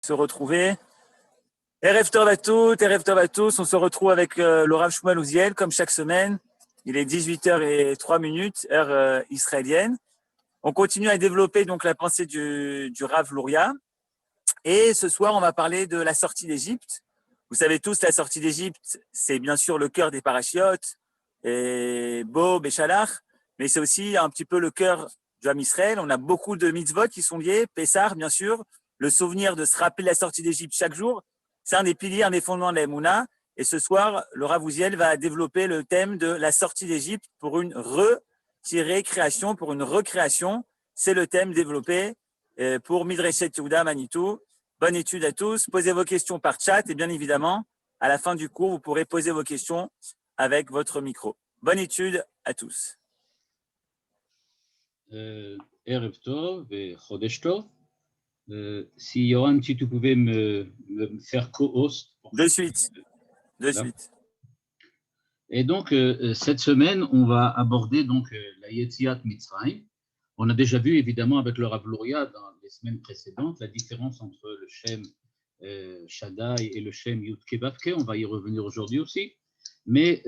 Se retrouver. Erev Tov à toutes, Erev Tov à tous. On se retrouve avec le Rav Shmuel Uziel, comme chaque semaine. Il est 18h03, heure israélienne. On continue à développer donc la pensée du Rav Luria. Et ce soir, on va parler de la sortie d'Égypte. Vous savez tous, la sortie d'Égypte, c'est bien sûr le cœur des parachiotes, et Bo, Béchalach, mais c'est aussi un petit peu le cœur du Ham Israël. On a beaucoup de mitzvot qui sont liés, Pessah, bien sûr, le souvenir de se rappeler la sortie d'Égypte chaque jour. C'est un des piliers, un des fondements de la Emouna. Et ce soir, le Rav Uziel va développer le thème de la sortie d'Égypte pour une création, pour une recréation. C'est le thème développé pour Midreshet Yehuda Manitou. Bonne étude à tous. Posez vos questions par chat et bien évidemment, à la fin du cours, vous pourrez poser vos questions avec votre micro. Bonne étude à tous. Erev Tov et Chodesh Tov. Si Yohan, si tu pouvais me faire co-host. De suite. Et donc, cette semaine, on va aborder donc la Yetziat Mitzrayim. On a déjà vu, évidemment, avec le Rav Luria dans les semaines précédentes, la différence entre le Shem Shaddai et le Shem Yudke Vavke. On va y revenir aujourd'hui aussi. Mais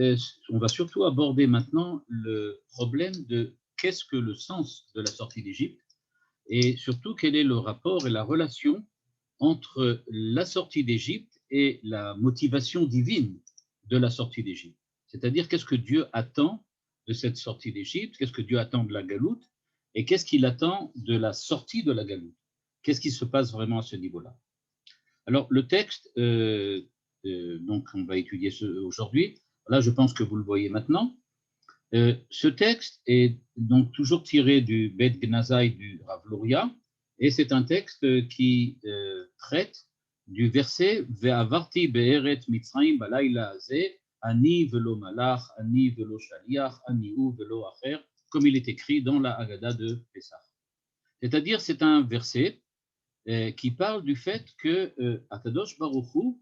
on va surtout aborder maintenant le problème de qu'est-ce que le sens de la sortie d'Égypte et surtout quel est le rapport et la relation entre la sortie d'Égypte et la motivation divine de la sortie d'Égypte. C'est-à-dire qu'est-ce que Dieu attend de cette sortie d'Égypte, qu'est-ce que Dieu attend de la galoute et qu'est-ce qu'il attend de la sortie de la galoute. Qu'est-ce qui se passe vraiment à ce niveau-là? Alors, le texte, donc on va étudier aujourd'hui. Là, je pense que vous le voyez maintenant. Ce texte est donc toujours tiré du Bet Gnazai du Rav Luria, et c'est un texte qui traite du verset Ve'avarti be'eret Mitzrayim balayla hazeh ani velo malach, ani velo shaliach, ani hu velo acher, comme il est écrit dans la Haggadah de Pessah. C'est-à-dire, c'est un verset qui parle du fait que Akadosh Baruch Hu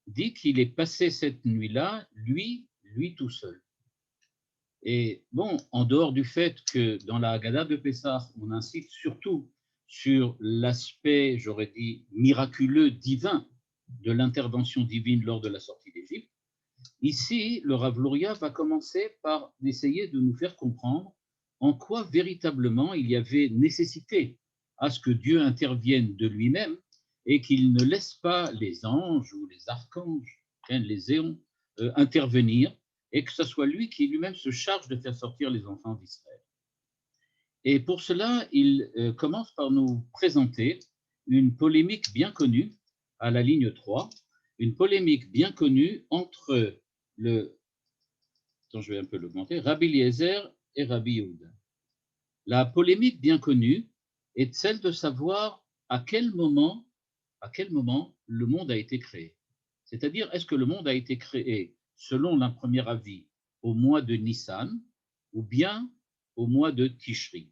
dit qu'il est passé cette nuit-là, lui tout seul. Et bon, en dehors du fait que dans la Haggadah de Pessah, on insiste surtout sur l'aspect, j'aurais dit, miraculeux, divin de l'intervention divine lors de la sortie d'Égypte, ici, le Rav Luria va commencer par essayer de nous faire comprendre en quoi véritablement il y avait nécessité à ce que Dieu intervienne de lui-même et qu'il ne laisse pas les anges ou les archanges, les éons, intervenir, et que ce soit lui qui lui-même se charge de faire sortir les enfants d'Israël. Et pour cela, il commence par nous présenter une polémique bien connue à la ligne 3, une polémique bien connue entre je vais un peu l'augmenter, Rabbi Eliezer et Rabbi Yehuda. La polémique bien connue est celle de savoir à quel moment le monde a été créé. C'est-à-dire, est-ce que le monde a été créé selon l'un premier avis, au mois de Nissan ou bien au mois de Tishri?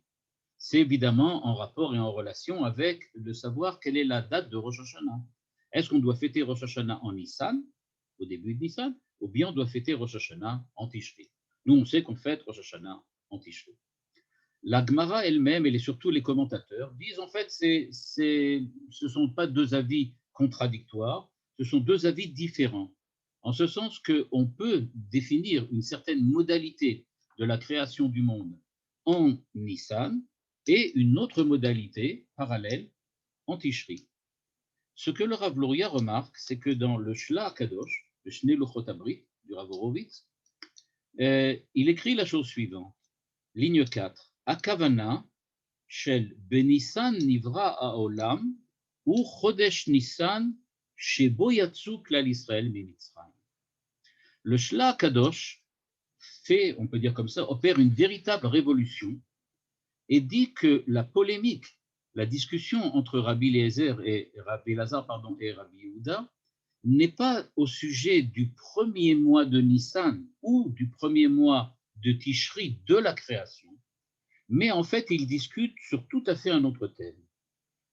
C'est évidemment en rapport et en relation avec de savoir quelle est la date de Rosh Hashanah. Est-ce qu'on doit fêter Rosh Hashanah en Nissan, au début de Nissan, ou bien on doit fêter Rosh Hashanah en Tishri? Nous, on sait qu'on fête Rosh Hashanah en Tishri. La Gemara elle-même, et surtout les commentateurs, disent en fait ce ne sont pas deux avis contradictoires, ce sont deux avis différents, en ce sens qu'on peut définir une certaine modalité de la création du monde en Nissan et une autre modalité parallèle en Tishri. Ce que le Rav Luria remarque, c'est que dans le Shla Kadosh, le Shnei Luchot Abrit du Rav Horowitz, il écrit la chose suivante, ligne 4, Akavana shel benissan nivra haolam ou chodesh Nissan shebo yatsu klal Israël mimitzrayim. Le Shla Kadosh fait, on peut dire comme ça, opère une véritable révolution et dit que la polémique, la discussion entre Rabbi Eliezer et Rabbi Yehuda n'est pas au sujet du premier mois de Nissan ou du premier mois de Tishri de la création, mais en fait, ils discutent sur tout à fait un autre thème.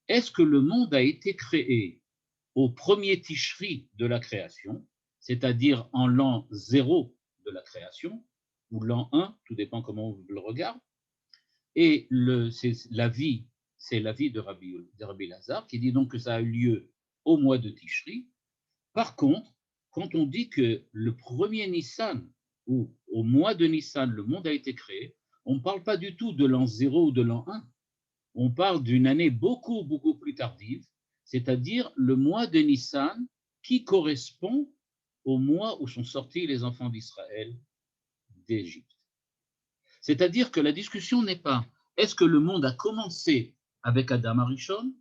Est-ce que le monde a été créé au premier Tishri de la création, c'est-à-dire en l'an 0 de la création, ou l'an 1, tout dépend comment on le regarde, et c'est l'avis de Rabbi Lazare qui dit donc que ça a eu lieu au mois de Tishri. Par contre, quand on dit que le premier Nissan, ou au mois de Nissan, le monde a été créé, on ne parle pas du tout de l'an 0 ou de l'an 1. On parle d'une année beaucoup, beaucoup plus tardive, c'est-à-dire le mois de Nissan qui correspond au mois où sont sortis les enfants d'Israël d'Égypte. C'est-à-dire que la discussion n'est pas est-ce que le monde a commencé avec Adam Arishon,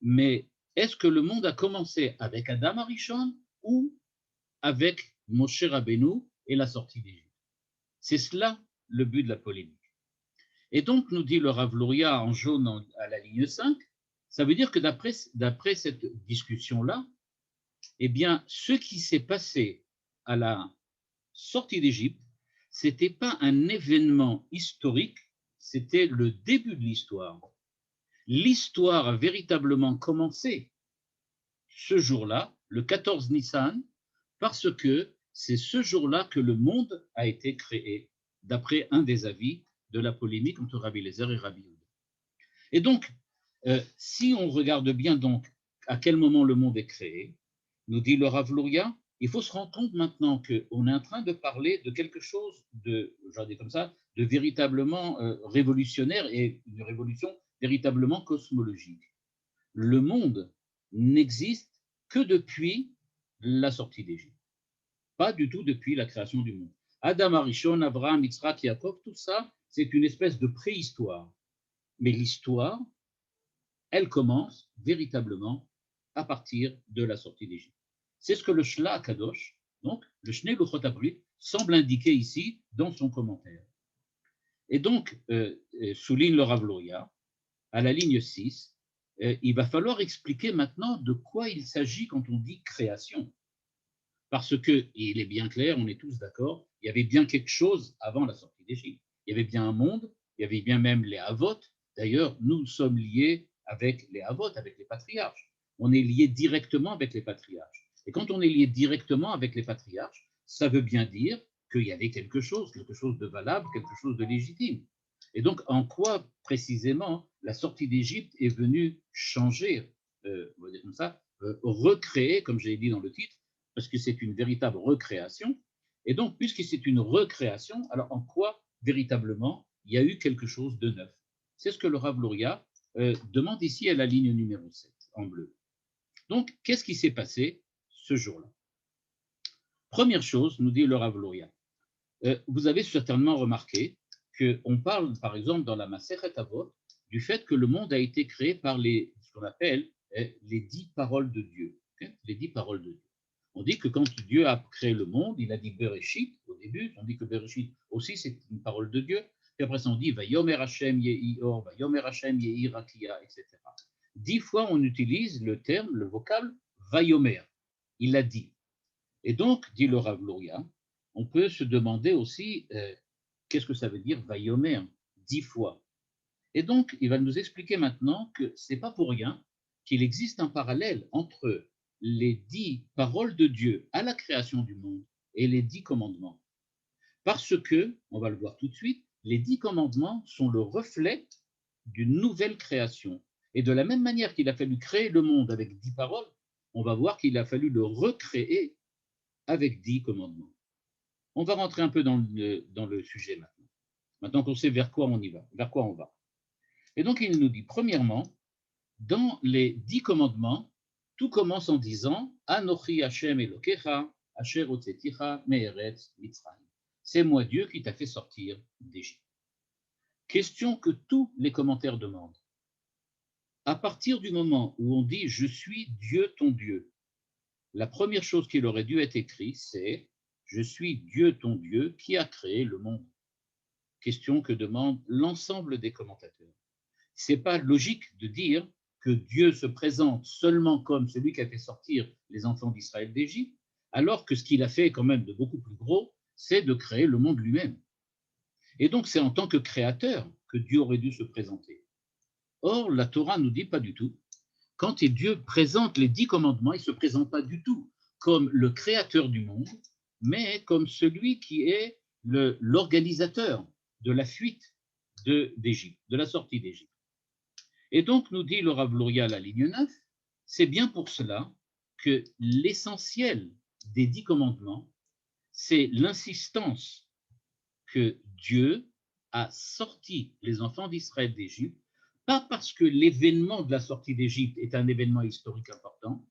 mais est-ce que le monde a commencé avec Adam Arishon ou avec Moshe Rabbeinu et la sortie d'Égypte? C'est cela le but de la polémique. Et donc, nous dit le Rav Luria en jaune à la ligne 5, ça veut dire que d'après cette discussion-là, eh bien, ce qui s'est passé à la sortie d'Égypte, ce n'était pas un événement historique, c'était le début de l'histoire. L'histoire a véritablement commencé ce jour-là, le 14 Nissan, parce que c'est ce jour-là que le monde a été créé, d'après un des avis de la polémique entre Rabbi Eliezer et Rabbi Yehuda. Et donc, si on regarde bien donc à quel moment le monde est créé, nous dit le Rav Luria, il faut se rendre compte maintenant qu'on est en train de parler de quelque chose de, j'en dis comme ça, de véritablement révolutionnaire et une révolution véritablement cosmologique. Le monde n'existe que depuis la sortie d'Égypte, pas du tout depuis la création du monde. Adam Arishon, Abraham, Yitzhak, Yaakov, tout ça, c'est une espèce de préhistoire. Mais l'histoire, elle commence véritablement à partir de la sortie d'Égypte. C'est ce que le Shla Kadosh, donc le Shnei Luchot HaBrit, semble indiquer ici dans son commentaire. Et donc, souligne le Rav Luria, à la ligne 6, il va falloir expliquer maintenant de quoi il s'agit quand on dit création. Parce que, il est bien clair, on est tous d'accord, il y avait bien quelque chose avant la sortie d'Égypte. Il y avait bien un monde, il y avait bien même les Havot. D'ailleurs, nous sommes liés avec les Havot, avec les patriarches. On est liés directement avec les patriarches. Et quand on est lié directement avec les patriarches, ça veut bien dire qu'il y avait quelque chose de valable, quelque chose de légitime. Et donc, en quoi précisément la sortie d'Égypte est venue changer, on va dire comme ça, recréer, comme j'ai dit dans le titre, parce que c'est une véritable recréation. Et donc, puisque c'est une recréation, alors en quoi véritablement il y a eu quelque chose de neuf? C'est ce que le Rav Luria demande ici à la ligne numéro 7, en bleu. Donc, qu'est-ce qui s'est passé ce jour-là? Première chose, nous dit le Rav Luria, vous avez certainement remarqué qu'on parle, par exemple, dans la Masechet Avot, du fait que le monde a été créé par ce qu'on appelle les 10 paroles de Dieu. Okay? Les 10 paroles de Dieu. On dit que quand Dieu a créé le monde, il a dit Bereshit au début, on dit que Bereshit aussi c'est une parole de Dieu, puis après on dit Vayomer Hashem Yehi Or, Vayomer Hashem Yehi Rakia, etc. 10 fois on utilise le terme, le vocable Vayomer, il a dit. Et donc, dit le Rav Luria, on peut se demander aussi qu'est-ce que ça veut dire Vayomer, 10 fois. Et donc, il va nous expliquer maintenant que ce n'est pas pour rien qu'il existe un parallèle entre les 10 paroles de Dieu à la création du monde et les 10 commandements. Parce que, on va le voir tout de suite, les 10 commandements sont le reflet d'une nouvelle création. Et de la même manière qu'il a fallu créer le monde avec 10 paroles, on va voir qu'il a fallu le recréer avec 10 commandements. On va rentrer un peu dans le sujet maintenant. Maintenant qu'on sait vers quoi on y va, vers quoi on va. Et donc, il nous dit, premièrement, dans les 10 commandements, tout commence en disant Anochi Hashem Elokecha, Asher Hotzeticha Me'eretz Mitzrayim. C'est moi Dieu qui t'a fait sortir d'Égypte. Question que tous les commentaires demandent. À partir du moment où on dit je suis Dieu ton Dieu, la première chose qu'il aurait dû être écrit, c'est je suis Dieu ton Dieu qui a créé le monde. Question que demande l'ensemble des commentateurs. Ce n'est pas logique de dire que Dieu se présente seulement comme celui qui a fait sortir les enfants d'Israël d'Égypte, alors que ce qu'il a fait quand même de beaucoup plus gros, c'est de créer le monde lui-même. Et donc c'est en tant que créateur que Dieu aurait dû se présenter. Or, la Torah nous dit pas du tout. Quand Dieu présente les 10 commandements, il ne se présente pas du tout comme le créateur du monde, mais comme celui qui est l'organisateur de la fuite d'Égypte, de la sortie d'Égypte. Et donc, nous dit le Rav Luria à la ligne 9, C'est bien pour cela que l'essentiel des 10 commandements, c'est l'insistance que Dieu a sorti les enfants d'Israël d'Égypte, pas parce que l'événement de la sortie d'Égypte est un événement historique important.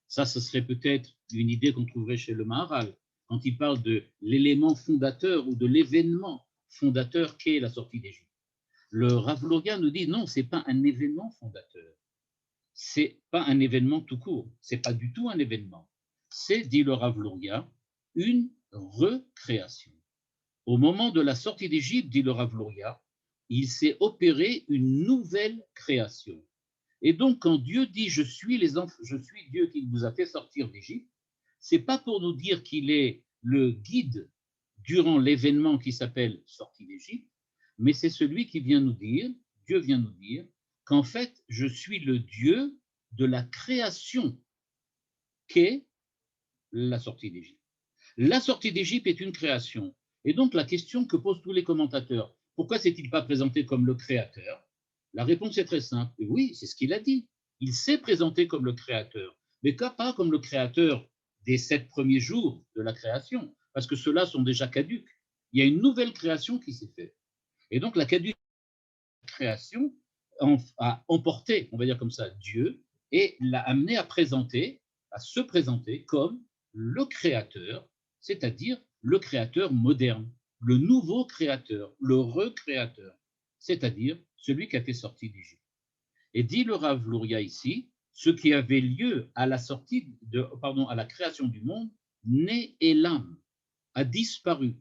Ça, ce serait peut-être une idée qu'on trouverait chez le Maharal, quand il parle de l'élément fondateur ou de l'événement fondateur qu'est la sortie d'Égypte. Le Rav Luria nous dit non, ce n'est pas un événement fondateur. C'est pas un événement tout court. C'est pas du tout un événement. C'est, dit le Rav Luria, une recréation. Au moment de la sortie d'Égypte, dit le Rav Luria, il s'est opéré une nouvelle création. Et donc, quand Dieu dit je suis Dieu qui vous a fait sortir d'Égypte, c'est pas pour nous dire qu'il est le guide durant l'événement qui s'appelle sortie d'Égypte, mais c'est celui qui vient nous dire, Dieu vient nous dire, qu'en fait, je suis le Dieu de la création qu'est la sortie d'Égypte. La sortie d'Égypte est une création. Et donc, la question que posent tous les commentateurs, pourquoi s'est-il pas présenté comme le créateur? La réponse est très simple. Et oui, c'est ce qu'il a dit. Il s'est présenté comme le créateur, mais pas comme le créateur des 7 premiers jours de la création, parce que ceux-là sont déjà caducs. Il y a une nouvelle création qui s'est faite. Et donc, la caducité de la création a emporté, on va dire comme ça, Dieu, et l'a amené à se présenter comme le créateur, c'est-à-dire le créateur moderne, le nouveau créateur, le recréateur, c'est-à-dire celui qui a fait sortir d'Égypte. Et dit le Rav Luria ici, ce qui avait lieu à la à la création du monde, né Elam, a disparu.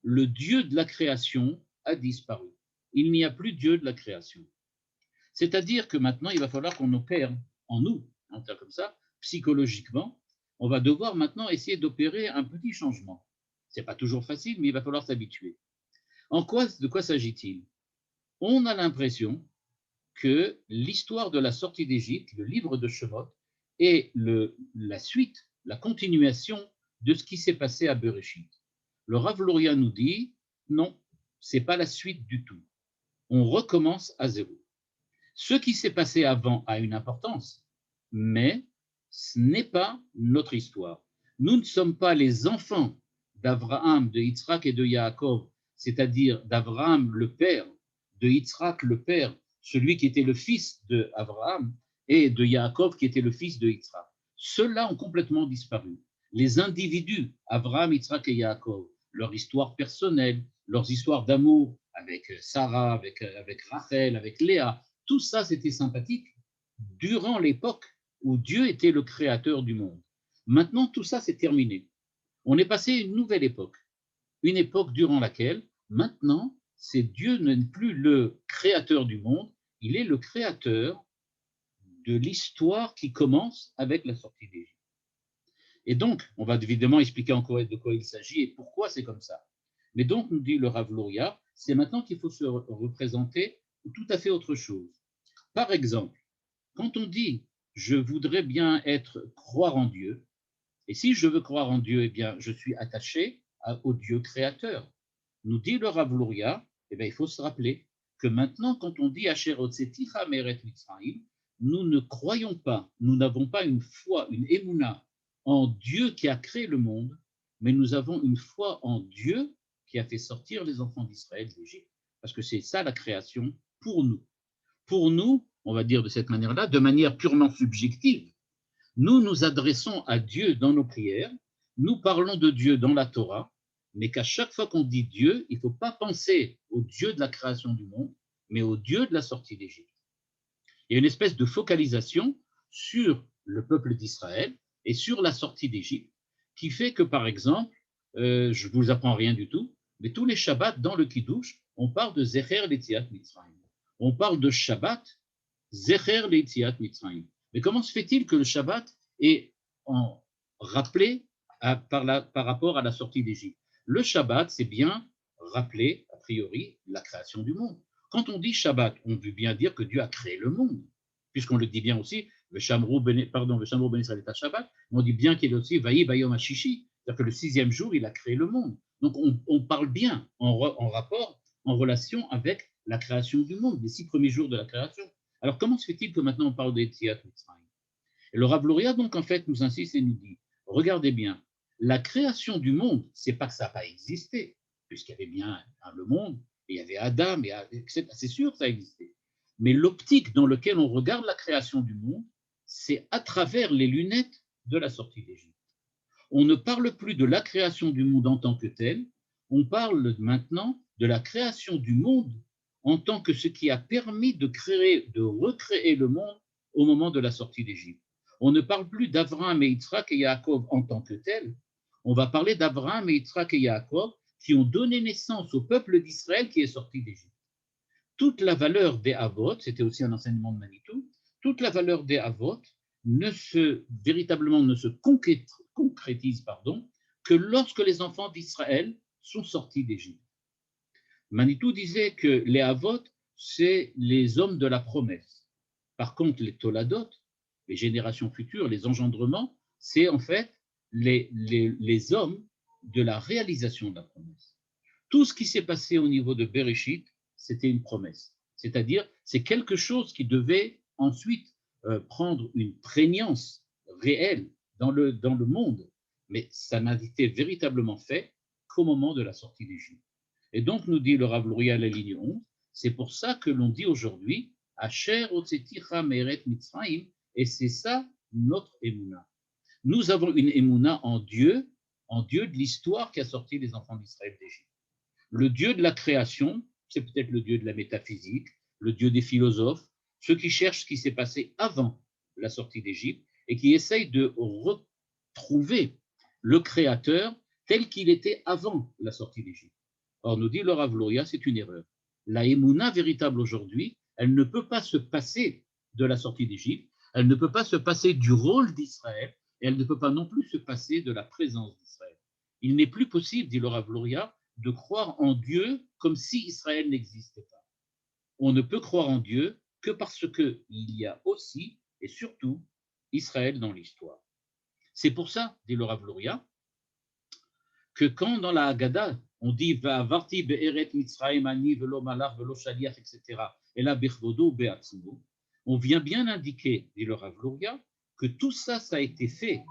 Le Dieu de la création a disparu. Il n'y a plus Dieu de la création. C'est-à-dire que maintenant, il va falloir qu'on opère en nous, comme ça, psychologiquement, on va devoir maintenant essayer d'opérer un petit changement. Ce n'est pas toujours facile, mais il va falloir s'habituer. De quoi s'agit-il? On a l'impression que l'histoire de la sortie d'Égypte, le livre de Shemot, est la suite, la continuation de ce qui s'est passé à Bereshit. Le Rav Luria nous dit, non, ce n'est pas la suite du tout. On recommence à zéro. Ce qui s'est passé avant a une importance, mais ce n'est pas notre histoire. Nous ne sommes pas les enfants d'Abraham, de Yitzhak et de Yaakov, c'est-à-dire d'Abraham le père, de Yitzhak le père, celui qui était le fils d'Abraham, et de Yaakov qui était le fils de Yitzhak. Ceux-là ont complètement disparu. Les individus, Abraham, Yitzhak et Yaakov, leur histoire personnelle, leurs histoires d'amour avec Sarah, avec Rachel, avec Léa, tout ça, c'était sympathique durant l'époque où Dieu était le créateur du monde. Maintenant, tout ça, c'est terminé. On est passé à une nouvelle époque. Une époque durant laquelle, maintenant, Dieu n'est plus le créateur du monde, il est le créateur de l'histoire qui commence avec la sortie d'Égypte. Et donc, on va évidemment expliquer encore de quoi il s'agit et pourquoi c'est comme ça. Mais donc, nous dit le Rav Luria, c'est maintenant qu'il faut se représenter tout à fait autre chose. Par exemple, quand on dit « je voudrais bien croire en Dieu », et si je veux croire en Dieu, eh bien, je suis attaché au Dieu créateur. Nous dit le Rav Luria, eh bien, il faut se rappeler que maintenant, quand on dit « Asher hotzeticha me'eret Mitzrayim », nous ne croyons pas, nous n'avons pas une foi, une émouna en Dieu qui a créé le monde, mais nous avons une foi en Dieu qui a fait sortir les enfants d'Israël d'Égypte. Parce que c'est ça la création pour nous. Pour nous, on va dire de cette manière-là, de manière purement subjective, nous nous adressons à Dieu dans nos prières, nous parlons de Dieu dans la Torah, mais qu'à chaque fois qu'on dit Dieu, il ne faut pas penser au Dieu de la création du monde, mais au Dieu de la sortie d'Égypte. Il y a une espèce de focalisation sur le peuple d'Israël et sur la sortie d'Égypte, qui fait que, par exemple, je ne vous apprends rien du tout, mais tous les Shabbats dans le Kiddush, on parle de Zecher Letziat Mitzrayim. On parle de Shabbat, Zecher Letziat Mitzrayim. Mais comment se fait-il que le Shabbat est rappelé par rapport à la sortie d'Égypte? Le Shabbat, c'est bien rappeler, a priori, la création du monde. Quand on dit Shabbat, on veut bien dire que Dieu a créé le monde, puisqu'on le dit bien aussi, le Shamrou Ben Israël est à Shabbat, mais on dit bien qu'il est aussi Vaï Bayom Hashishi, c'est-à-dire que le 6e jour, il a créé le monde. Donc on parle bien en rapport, en relation avec la création du monde, les 6 premiers jours de la création. Alors comment se fait-il que maintenant on parle d'Etziat Mitzrayim? Et le Rav Luria, donc, en fait, nous insiste et nous dit, regardez bien, la création du monde, c'est pas que ça n'a pas existé, puisqu'il y avait bien le monde, et il y avait Adam, etc. C'est sûr que ça a existé. Mais l'optique dans laquelle on regarde la création du monde, c'est à travers les lunettes de la sortie d'Égypte. On ne parle plus de la création du monde en tant que tel, on parle maintenant de la création du monde en tant que ce qui a permis de créer, de recréer le monde au moment de la sortie d'Égypte. On ne parle plus d'Abraham et Yitzhak et Yaakov en tant que tel, on va parler d'Abraham et Yitzhak et Yaakov qui ont donné naissance au peuple d'Israël qui est sorti d'Égypte. Toute la valeur des Havot, c'était aussi un enseignement de Manitou, toute la valeur des Havot véritablement ne se concrétise que lorsque les enfants d'Israël sont sortis d'Égypte. Manitou disait que les Havot, c'est les hommes de la promesse. Par contre, les Toladot, les générations futures, les engendrements, c'est en fait les hommes de la réalisation de la promesse. Tout ce qui s'est passé au niveau de Bereshit, c'était une promesse. C'est-à-dire, c'est quelque chose qui devait ensuite prendre une prégnance réelle dans le monde, mais ça n'a été véritablement fait qu'au moment de la sortie d'Égypte. Et donc, nous dit le Rav Luria à la ligne 11, c'est pour ça que l'on dit aujourd'hui Asher otzeticha me'eret Mitzrayim, et c'est ça notre émouna. Nous avons une émouna en Dieu de l'histoire qui a sorti les enfants d'Israël d'Égypte. Le Dieu de la création, c'est peut-être le Dieu de la métaphysique, le Dieu des philosophes, ceux qui cherchent ce qui s'est passé avant la sortie d'Égypte et qui essayent de retrouver le Créateur tel qu'il était avant la sortie d'Égypte. Or, nous dit le Rav Luria, c'est une erreur. La émouna véritable aujourd'hui, elle ne peut pas se passer de la sortie d'Égypte, elle ne peut pas se passer du rôle d'Israël, et elle ne peut pas non plus se passer de la présence d'Israël. Il n'est plus possible, dit le Rav Luria, de croire en Dieu comme si Israël n'existait pas. On ne peut croire en Dieu que parce qu'il y a aussi et surtout Israël dans l'histoire. C'est pour ça, dit le Rav Luria, que quand dans la Haggadah, on dit Va'avarti be'eret Mitzrayim ani velo malach velo shaliach, etc., et là bechvodo be'atzmo, on vient bien indiquer, dit le Rav Luria, que tout ça, ça a été fait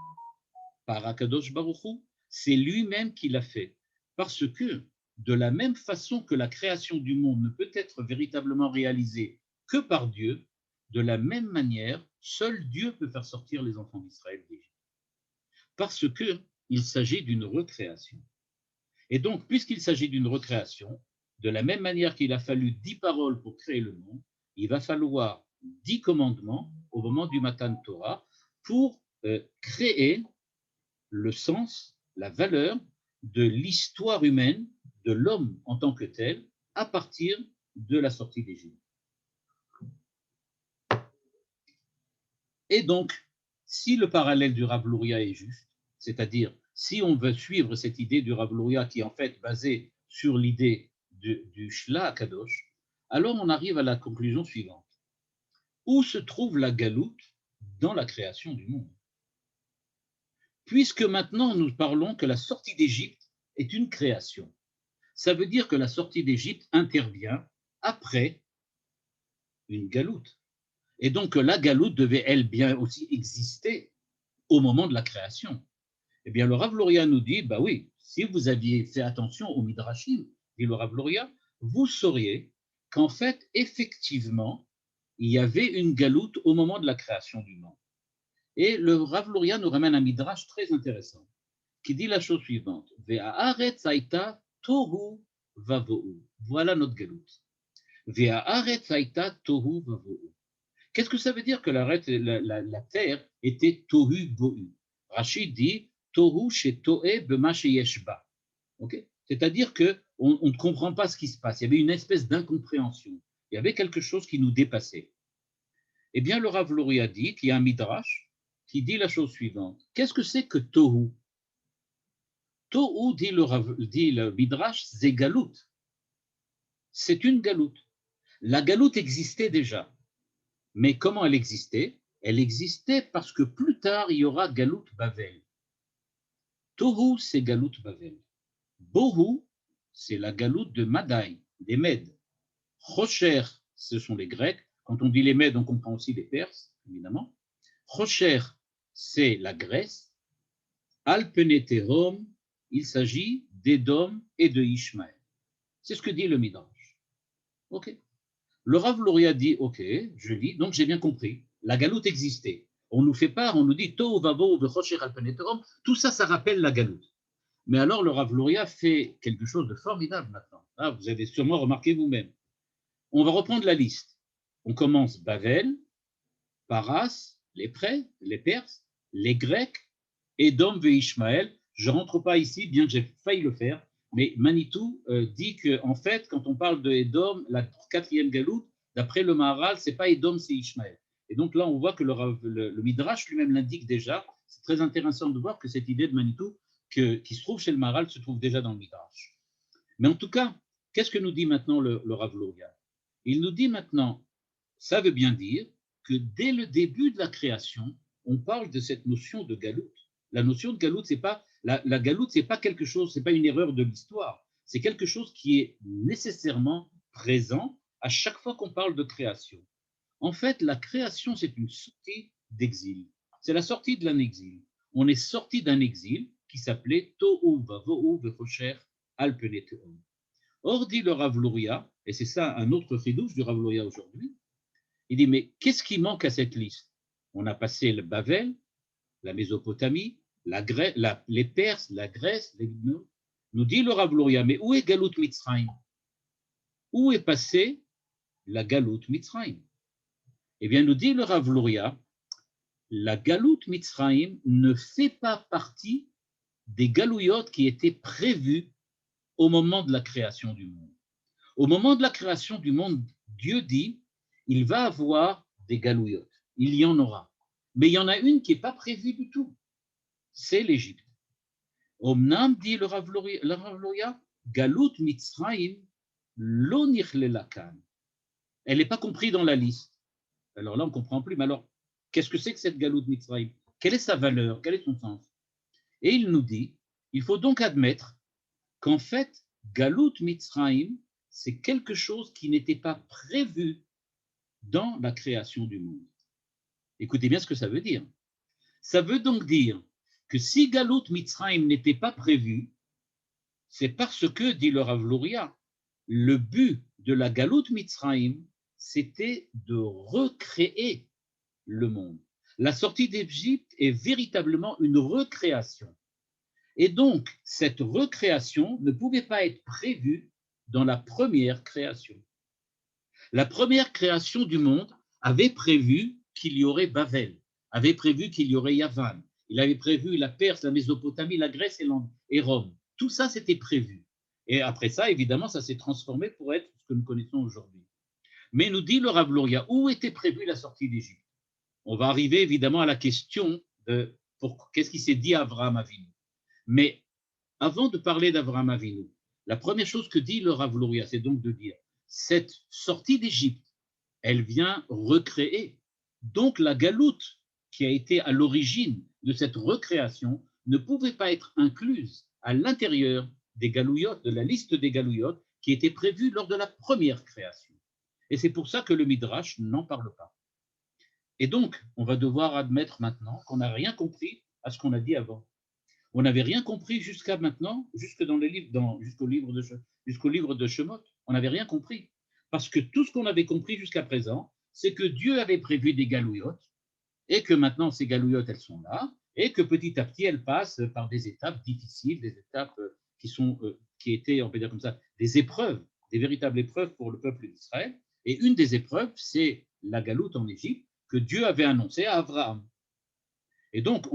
par Akadosh Baruch Hu, c'est lui-même qui l'a fait. Parce que, de la même façon que la création du monde ne peut être véritablement réalisée que par Dieu, de la même manière, seul Dieu peut faire sortir les enfants d'Israël d'Égypte. Parce qu'il s'agit d'une recréation. Et donc, puisqu'il s'agit d'une recréation, de la même manière qu'il a fallu 10 paroles pour créer le monde, il va falloir 10 commandements au moment du Matan Torah pour créer le sens, la valeur de l'histoire humaine, de l'homme en tant que tel, à partir de la sortie d'Égypte. Et donc, si le parallèle du Rav Luria est juste, c'est-à-dire si on veut suivre cette idée du Rav Luria qui est en fait basée sur l'idée du Shla Kadosh, alors on arrive à la conclusion suivante. Où se trouve la galoute dans la création du monde? Puisque maintenant nous parlons que la sortie d'Égypte est une création, ça veut dire que la sortie d'Égypte intervient après une galoute. Et donc la galoute devait elle bien aussi exister au moment de la création. Eh bien le Rav Luria nous dit, bah oui, si vous aviez fait attention au Midrashim, dit le Rav Luria, vous sauriez qu'en fait, effectivement, il y avait une galoute au moment de la création du monde. Et le Rav Luria nous ramène un Midrash très intéressant qui dit la chose suivante. Ve'haaretz haïta tohu vavohu. Voilà notre galoute. Ve'haaretz haïta tohu vavohu. Qu'est-ce que ça veut dire que la terre était tohu bohu? Rachid dit tohu shetoe bema sheyeshba. Okay? C'est-à-dire qu'on ne comprend pas ce qui se passe. Il y avait une espèce d'incompréhension. Il y avait quelque chose qui nous dépassait. Eh bien, le Rav Luria dit qu'il y a un midrash qui dit la chose suivante. Qu'est-ce que c'est que tohu? Tohu, dit le midrash, c'est galout. C'est une galoute. La galoute existait déjà. Mais comment elle existait? Elle existait parce que plus tard, il y aura Galout Bavel. Tohu, c'est Galout Bavel. Bohu, c'est la galoute de Madaï, des Mèdes. Rocher, ce sont les Grecs. Quand on dit les Mèdes, on comprend aussi les Perses, évidemment. Rocher, c'est la Grèce. Alpeneterom, il s'agit d'Édom et de Ishmaël. C'est ce que dit le Midrash. Ok. Le Rav Luria dit, ok, je lis, donc j'ai bien compris. La galoute existait. On nous fait part, on nous dit Tohu vavo v'chocher alpeneterom. Tout ça, ça rappelle la galoute. Mais alors le Rav Luria fait quelque chose de formidable maintenant. Ah, vous avez sûrement remarqué vous-même. On va reprendre la liste. On commence Bavel, Paras, les Perses, les Grecs, Édom et Ishmaël. Je ne rentre pas ici, bien que j'ai failli le faire, mais Manitou dit qu'en fait, quand on parle de Édom, la quatrième galoute, d'après le Maharal, ce n'est pas Édom, c'est Ishmaël. Et donc là, on voit que le Midrash lui-même l'indique déjà. C'est très intéressant de voir que cette idée de Manitou, qui se trouve chez le Maharal, se trouve déjà dans le Midrash. Mais en tout cas, qu'est-ce que nous dit maintenant le Rav Luria? Il nous dit maintenant, ça veut bien dire que dès le début de la création, on parle de cette notion de galoute. La notion de galoute, c'est pas la galoute, c'est pas quelque chose, c'est pas une erreur de l'histoire. C'est quelque chose qui est nécessairement présent à chaque fois qu'on parle de création. En fait, la création, c'est une sortie d'exil. C'est la sortie de l'exil. On est sorti d'un exil qui s'appelait Tohu vavohu v'chocher alpeneteum. Or, dit le Rav Luria, et c'est ça un autre chidouche du Rav Luria aujourd'hui, il dit, mais qu'est-ce qui manque à cette liste? On a passé le Bavel, la Mésopotamie, les Perses, la Grèce, nous dit le Rav Luria, mais où est Galout Mitzrayim? Où est passée la Galout Mitzrayim? Eh bien, nous dit le Rav Luria, la Galout Mitzrayim ne fait pas partie des galouyot qui étaient prévues au moment de la création du monde. Au moment de la création du monde, Dieu dit, il va avoir des galouyot. Il y en aura. Mais il y en a une qui n'est pas prévue du tout. C'est l'Égypte. Omnam, dit le Rav Luria, Galout Mitzrayim lo nichlela kan. Elle n'est pas comprise dans la liste. Alors là, on ne comprend plus. Mais alors, qu'est-ce que c'est que cette Galout Mitzrayim? Quelle est sa valeur? Quel est son sens? Et il nous dit, il faut donc admettre qu'en fait, Galout Mitzrayim, c'est quelque chose qui n'était pas prévu dans la création du monde. Écoutez bien ce que ça veut dire. Ça veut donc dire que si Galout Mitzrayim n'était pas prévu, c'est parce que, dit le Rav Luria, le but de la Galout Mitzrayim, c'était de recréer le monde. La sortie d'Égypte est véritablement une recréation. Et donc, cette recréation ne pouvait pas être prévue dans la première création. La première création du monde avait prévu qu'il y aurait Bavel, avait prévu qu'il y aurait Yavan, il avait prévu la Perse, la Mésopotamie, la Grèce et Rome. Tout ça, c'était prévu. Et après ça, évidemment, ça s'est transformé pour être ce que nous connaissons aujourd'hui. Mais nous dit le Rav Luria, où était prévue la sortie d'Égypte? On va arriver évidemment à la question de qu'est-ce qui s'est dit à Abraham Avinu. Mais avant de parler d'Abraham Avinu, la première chose que dit le Rav Luria, c'est donc de dire, cette sortie d'Égypte, elle vient recréer. Donc la galoute qui a été à l'origine de cette recréation ne pouvait pas être incluse à l'intérieur des galouillotes, de la liste des galouillotes qui était prévue lors de la première création. Et c'est pour ça que le Midrash n'en parle pas. Et donc, on va devoir admettre maintenant qu'on n'a rien compris à ce qu'on a dit avant. On n'avait rien compris jusqu'à maintenant, jusqu'au livre de Shemot. On n'avait rien compris. Parce que tout ce qu'on avait compris jusqu'à présent, c'est que Dieu avait prévu des galouillotes et que maintenant ces galouillotes, elles sont là et que petit à petit, elles passent par des étapes difficiles, des étapes qui étaient, on peut dire comme ça, des épreuves, des véritables épreuves pour le peuple d'Israël. Et une des épreuves, c'est la galoute en Égypte que Dieu avait annoncée à Abraham. Et donc,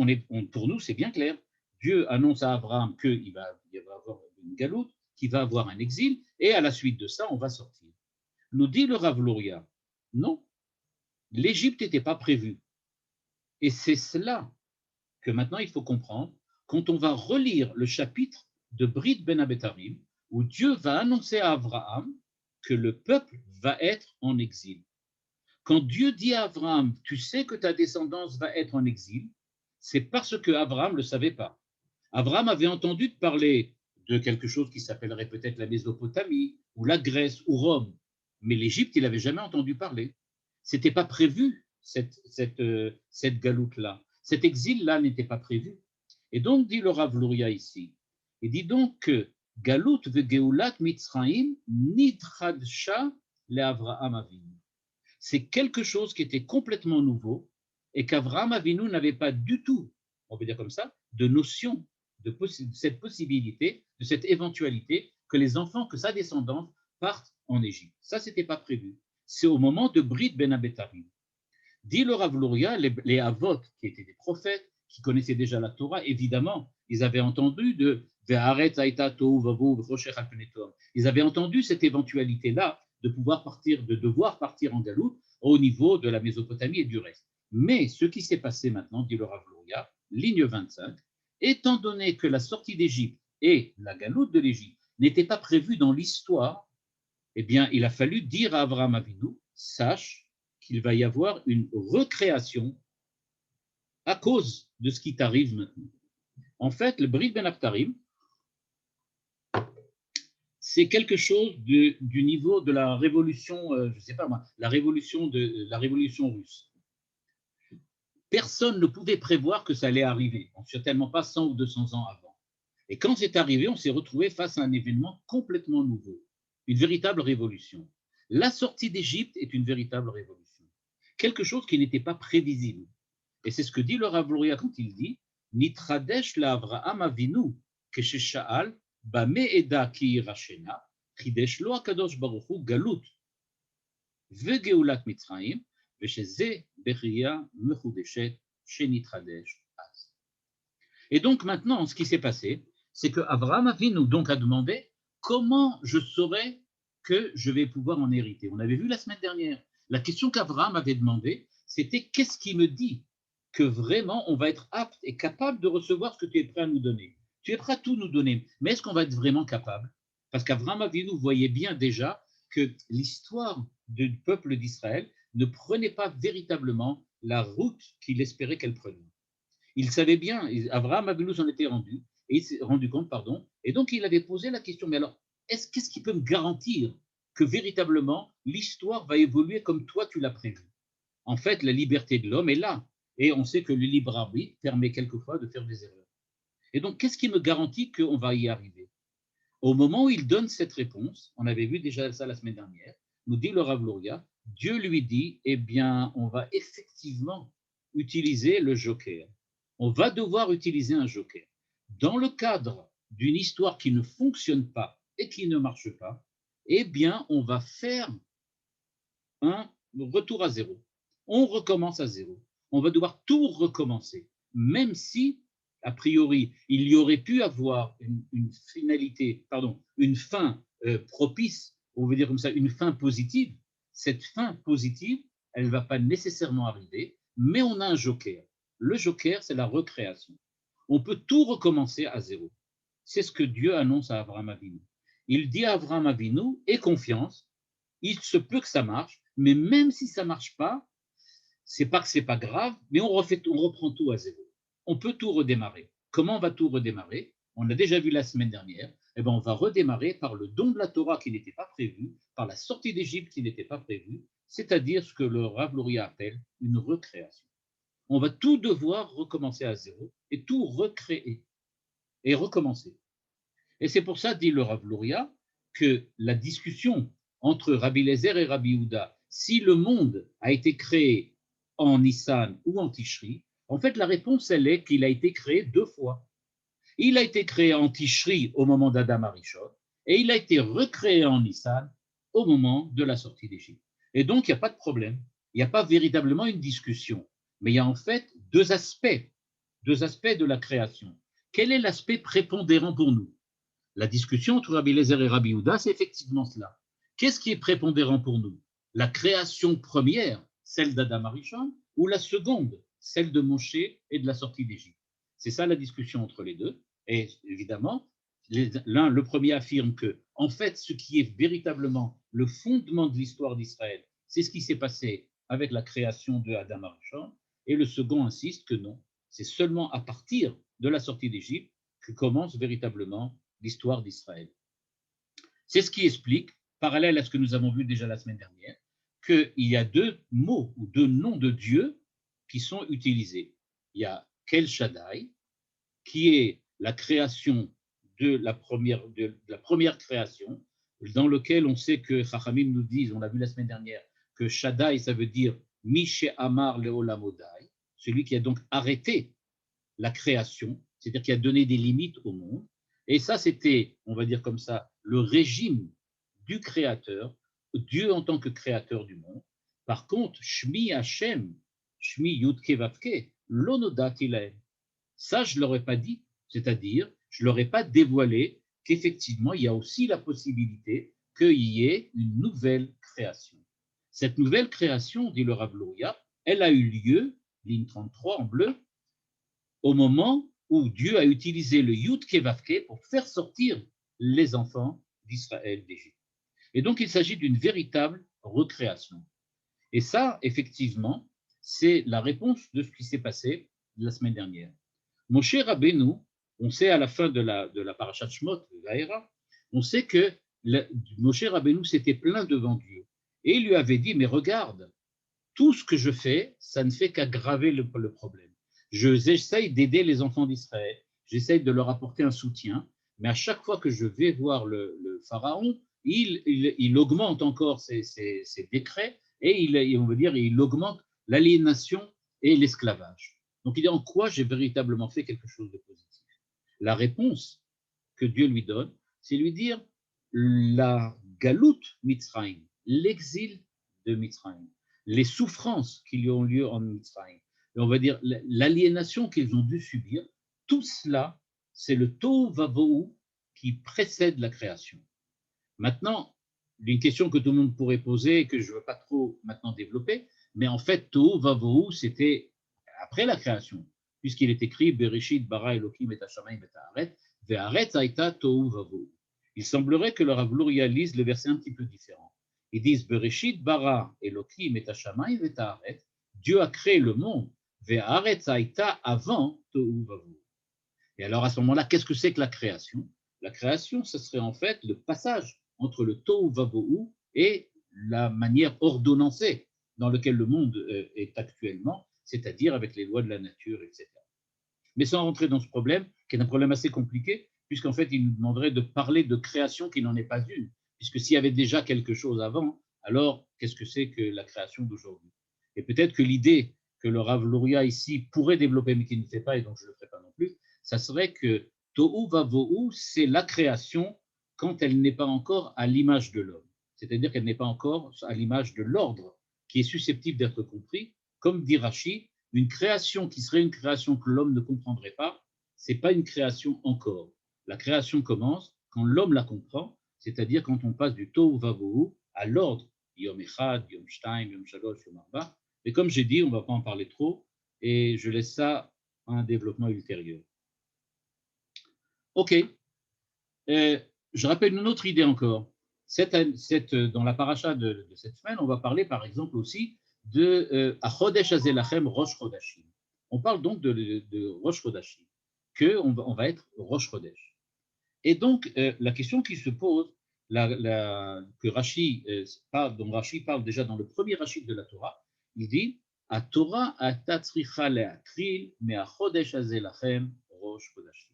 pour nous, c'est bien clair. Dieu annonce à Abraham qu'il va y avoir une galoute, qu'il va avoir un exil, et à la suite de ça, on va sortir. Nous dit le Rav Luria, non, l'Égypte n'était pas prévue. Et c'est cela que maintenant il faut comprendre quand on va relire le chapitre de Brit Ben Abetarim, où Dieu va annoncer à Abraham que le peuple va être en exil. Quand Dieu dit à Abraham, tu sais que ta descendance va être en exil, c'est parce que Abraham ne le savait pas. Abraham avait entendu parler de quelque chose qui s'appellerait peut-être la Mésopotamie, ou la Grèce, ou Rome, mais l'Égypte, il n'avait jamais entendu parler. Ce n'était pas prévu, cette galoute-là. Cet exil-là n'était pas prévu. Et donc, dit le Rav Luria ici, il dit donc que Galout ve Geulat Mitzraim nitchadsha le Avraham Avinu. C'est quelque chose qui était complètement nouveau et qu'Avraham Avinu n'avait pas du tout, on peut dire comme ça, de notion de cette possibilité, de cette éventualité que les enfants, que sa descendance partent en Égypte. Ça, ce n'était pas prévu. C'est au moment de Brit Ben Abetarim. Dit le Rav Luria, les Avot, qui étaient des prophètes, qui connaissaient déjà la Torah, évidemment, ils avaient entendu ils avaient entendu cette éventualité-là de pouvoir partir, de devoir partir en galoute au niveau de la Mésopotamie et du reste. Mais ce qui s'est passé maintenant, dit le Rav Luria, ligne 25, étant donné que la sortie d'Égypte et la galoute de l'Égypte n'étaient pas prévues dans l'histoire, eh bien, il a fallu dire à Avraham Avinu, sache qu'il va y avoir une recréation à cause de ce qui t'arrive maintenant. En fait, le Brit Ben Abtarim, c'est quelque chose du niveau de la révolution, je ne sais pas moi, la révolution russe. Personne ne pouvait prévoir que ça allait arriver, certainement pas 100 ou 200 ans avant. Et quand c'est arrivé, on s'est retrouvé face à un événement complètement nouveau, une véritable révolution. La sortie d'Égypte est une véritable révolution, quelque chose qui n'était pas prévisible. Et c'est ce que dit le Rav Luria quand il dit Nitradesh la Avraham Avinu keshesha'al bame eda ki irashena chidesh lo akadosh baruch hu galut vegeulat Mitzrayim vesheze beria mechudeshet shenitradesh az. Et donc maintenant, ce qui s'est passé, c'est que Avraham Avinu donc a demandé comment je saurais que je vais pouvoir en hériter. On avait vu la semaine dernière. La question qu'Avraham avait demandé, c'était qu'est-ce qui me dit que vraiment on va être apte et capable de recevoir ce que tu es prêt à nous donner. Tu es prêt à tout nous donner, mais est-ce qu'on va être vraiment capable? Parce qu'Avraham Avinu voyait bien déjà que l'histoire du peuple d'Israël ne prenait pas véritablement la route qu'il espérait qu'elle prenne. Il savait bien, Avraham Avinu s'en était rendu, et il s'est rendu compte, et donc il avait posé la question, mais alors, qu'est-ce qui peut me garantir que véritablement l'histoire va évoluer comme toi tu l'as prévu? En fait, la liberté de l'homme est là, et on sait que le libre arbitre permet quelquefois de faire des erreurs. Et donc, qu'est-ce qui me garantit qu'on va y arriver? Au moment où il donne cette réponse, on avait vu déjà ça la semaine dernière, nous dit le Rav Luria, Dieu lui dit, eh bien, on va effectivement utiliser le joker. On va devoir utiliser un joker. Dans le cadre d'une histoire qui ne fonctionne pas et qui ne marche pas, eh bien, on va faire un retour à zéro. On recommence à zéro. On va devoir tout recommencer, même si, a priori, il y aurait pu avoir une finalité, une fin propice, on veut dire comme ça, une fin positive. Cette fin positive, elle ne va pas nécessairement arriver, mais on a un joker. Le joker, c'est la recréation. On peut tout recommencer à zéro. C'est ce que Dieu annonce à Avraham Avinu. Il dit à Avraham Avinu, aie confiance, il se peut que ça marche, mais même si ça ne marche pas, c'est pas que c'est pas grave, mais on reprend tout à zéro. On peut tout redémarrer. Comment on va tout redémarrer? On a déjà vu la semaine dernière. Eh ben, on va redémarrer par le don de la Torah qui n'était pas prévu, par la sortie d'Égypte qui n'était pas prévue, c'est-à-dire ce que le Rav Luria appelle une recréation. On va tout devoir recommencer à zéro et tout recréer et recommencer. Et c'est pour ça, dit le Rav Luria, que la discussion entre Rabbi Eliezer et Rabbi Yehuda, si le monde a été créé en Nissan ou en Tishri, en fait, la réponse, elle est qu'il a été créé deux fois. Il a été créé en Tishri au moment d'Adam Arishon, et il a été recréé en Nissan au moment de la sortie d'Égypte. Et donc, il n'y a pas de problème. Il n'y a pas véritablement une discussion. Mais il y a en fait deux aspects de la création. Quel est l'aspect prépondérant pour nous? La discussion entre Rabbi Eliezer et Rabbi Yehuda, c'est effectivement cela. Qu'est-ce qui est prépondérant pour nous? La création première, celle d'Adam Arishon, ou la seconde, celle de Moshe et de la sortie d'Égypte? C'est ça la discussion entre les deux. Et évidemment, le premier affirme que, en fait, ce qui est véritablement le fondement de l'histoire d'Israël, c'est ce qui s'est passé avec la création de Adam Arishon, et le second insiste que non, c'est seulement à partir de la sortie d'Égypte que commence véritablement l'histoire d'Israël. C'est ce qui explique, parallèle à ce que nous avons vu déjà la semaine dernière, qu'il y a deux mots ou deux noms de Dieu qui sont utilisés. Il y a Kel Shaddai, qui est la création de la première création, dans lequel on sait que Chachamim nous disent, on l'a vu la semaine dernière, que Shaddai, ça veut dire Mishe Amar Leolamodai, celui qui a donc arrêté la création, c'est-à-dire qui a donné des limites au monde. Et ça, c'était, on va dire comme ça, le régime du créateur, Dieu en tant que créateur du monde. Par contre, Shmi Hashem, Shmi Yudke Vavke, Lonodati Lahem. Ça, je ne l'aurais pas dit, c'est-à-dire, je ne l'aurais pas dévoilé qu'effectivement, il y a aussi la possibilité qu'il y ait une nouvelle création. Cette nouvelle création, dit le Rav Luria, elle a eu lieu, ligne 33 en bleu, au moment où Dieu a utilisé le Yud Kevavke pour faire sortir les enfants d'Israël d'Égypte. Et donc, il s'agit d'une véritable recréation. Et ça, effectivement, c'est la réponse de ce qui s'est passé la semaine dernière. Moshe Rabbeinu, on sait à la fin de la parashat Shmot, on sait que Moshe Rabbeinu s'était plaint devant Dieu. Et il lui avait dit, mais regarde, tout ce que je fais, ça ne fait qu'aggraver le problème. J'essaye d'aider les enfants d'Israël, j'essaye de leur apporter un soutien, mais à chaque fois que je vais voir le pharaon, il augmente encore ses décrets et on veut dire, il augmente l'aliénation et l'esclavage. Donc il dit en quoi j'ai véritablement fait quelque chose de positif. La réponse que Dieu lui donne, c'est lui dire la galoute Mitzrayim, l'exil de Mitzrayim, les souffrances qui lui ont lieu en Mitzrayim, et on va dire l'aliénation qu'ils ont dû subir, tout cela, c'est le Tohu Vavohu qui précède la création. Maintenant, une question que tout le monde pourrait poser et que je ne veux pas trop maintenant développer, mais en fait, Tohu Vavohu, c'était après la création, puisqu'il est écrit Bereshit bara Elokim et hashamayim et haaretz ve'haaretz haïta tohu vavohu. Il semblerait que le Rav Luria lise le verset un petit peu différent. Ils disent Bereshit bara Elokim et hashamayim et haaretz. Dieu a créé le monde ve'haaretz haïta avant tohu vavohu. Et alors à ce moment-là, qu'est-ce que c'est que la création? La création, ce serait en fait le passage entre le tohu vavohu et la manière ordonnancée dans laquelle le monde est actuellement, c'est-à-dire avec les lois de la nature, etc. Mais sans rentrer dans ce problème, qui est un problème assez compliqué, puisqu'en fait, il nous demanderait de parler de création qui n'en est pas une, puisque s'il y avait déjà quelque chose avant, alors qu'est-ce que c'est que la création d'aujourd'hui? Et peut-être que l'idée que le Rav Luria ici pourrait développer, mais qu'il ne fait pas, et donc je ne le ferai pas non plus, ça serait que Tohu Vavohu, c'est la création quand elle n'est pas encore à l'image de l'homme, c'est-à-dire qu'elle n'est pas encore à l'image de l'ordre qui est susceptible d'être compris. Comme dit Rashi, une création qui serait une création que l'homme ne comprendrait pas, ce n'est pas une création encore. La création commence quand l'homme la comprend, c'est-à-dire quand on passe du Tohu Vavohu à l'ordre, Yom Echad, Yom Shtaim, Yom Shalosh, Yom Arba. Et comme j'ai dit, on ne va pas en parler trop, et je laisse ça à un développement ultérieur. Ok. Je rappelle une autre idée encore. Dans la paracha de cette semaine, on va parler par exemple aussi de Achodesh Azelachem Rosh Chodashim. On parle donc de Rosh Chodashim, qu'on va être Rosh Chodesh. Et donc, la question qui se pose, que Rashi dont Rashi parle déjà dans le premier Rashi de la Torah, il dit A Torah atatzricha leakril me Achodesh Azelachem Rosh Chodashim.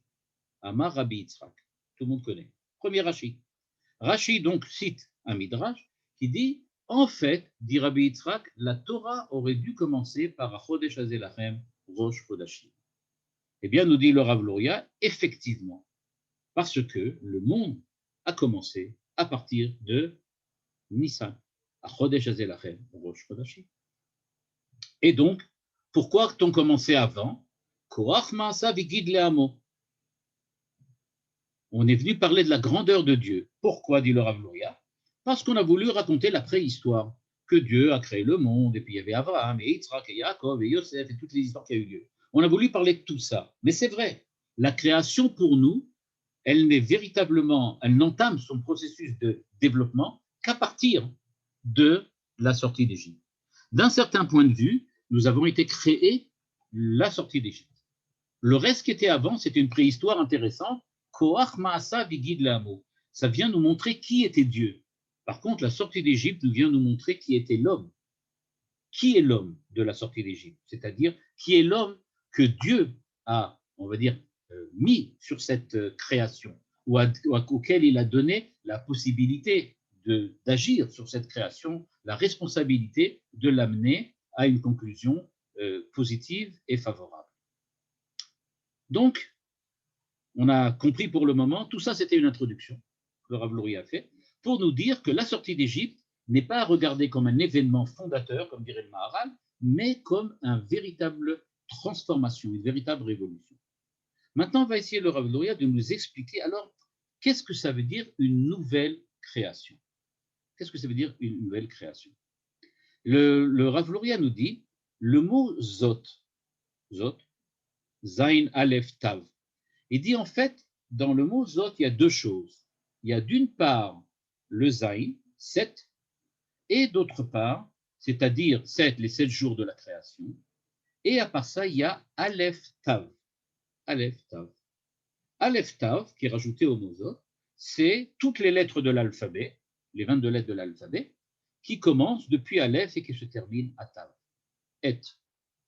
Amar Rabbi Yitzhak. Tout le monde connaît. Premier Rashi. Rashi donc cite un midrash qui dit en fait, dit Rabbi Yitzhak, la Torah aurait dû commencer par Achodesh Azelachem Rosh Chodashim. Eh bien, nous dit le Rav Luria, effectivement, parce que le monde a commencé à partir de Nissan. Achodesh Azelachem Rosh Chodashim. Et donc, pourquoi a-t-on commencé avant? Koach Ma'asa Vigid Le'amo. On est venu parler de la grandeur de Dieu. Pourquoi, dit le Rav Luria? Parce qu'on a voulu raconter la préhistoire, que Dieu a créé le monde, et puis il y avait Abraham, et Yitzhak, et Yaakov, et Yosef, et toutes les histoires qui ont eu lieu. On a voulu parler de tout ça. Mais c'est vrai, la création pour nous, elle n'entame son processus de développement qu'à partir de la sortie d'Égypte. D'un certain point de vue, nous avons été créés la sortie d'Égypte. Le reste qui était avant, c'était une préhistoire intéressante. Koach Ma'asa Vigid Le'amo. Ça vient nous montrer qui était Dieu. Par contre, la sortie d'Égypte nous vient nous montrer qui était l'homme. Qui est l'homme de la sortie d'Égypte? C'est-à-dire, qui est l'homme que Dieu a, on va dire, mis sur cette création, auquel il a donné la possibilité d'agir sur cette création, la responsabilité de l'amener à une conclusion positive et favorable. Donc, on a compris pour le moment, tout ça c'était une introduction que Rav Louria a fait, pour nous dire que la sortie d'Égypte n'est pas à regarder comme un événement fondateur, comme dirait le Maharal, mais comme une véritable transformation, une véritable révolution. Maintenant, on va essayer, le Rav Louria, de nous expliquer, alors, qu'est-ce que ça veut dire une nouvelle création? Qu'est-ce que ça veut dire une nouvelle création? Le Rav Louria nous dit, le mot Zot, Zain Aleph Tav, il dit en fait, dans le mot Zot, il y a deux choses. Il y a d'une part le Zain, 7, et d'autre part, c'est-à-dire 7, les 7 jours de la création, et à part ça, il y a Aleph Tav. Aleph Tav. Aleph Tav, qui est rajouté au mot Zot, c'est toutes les lettres de l'alphabet, les 22 lettres de l'alphabet, qui commencent depuis Aleph et qui se terminent à Tav. Et.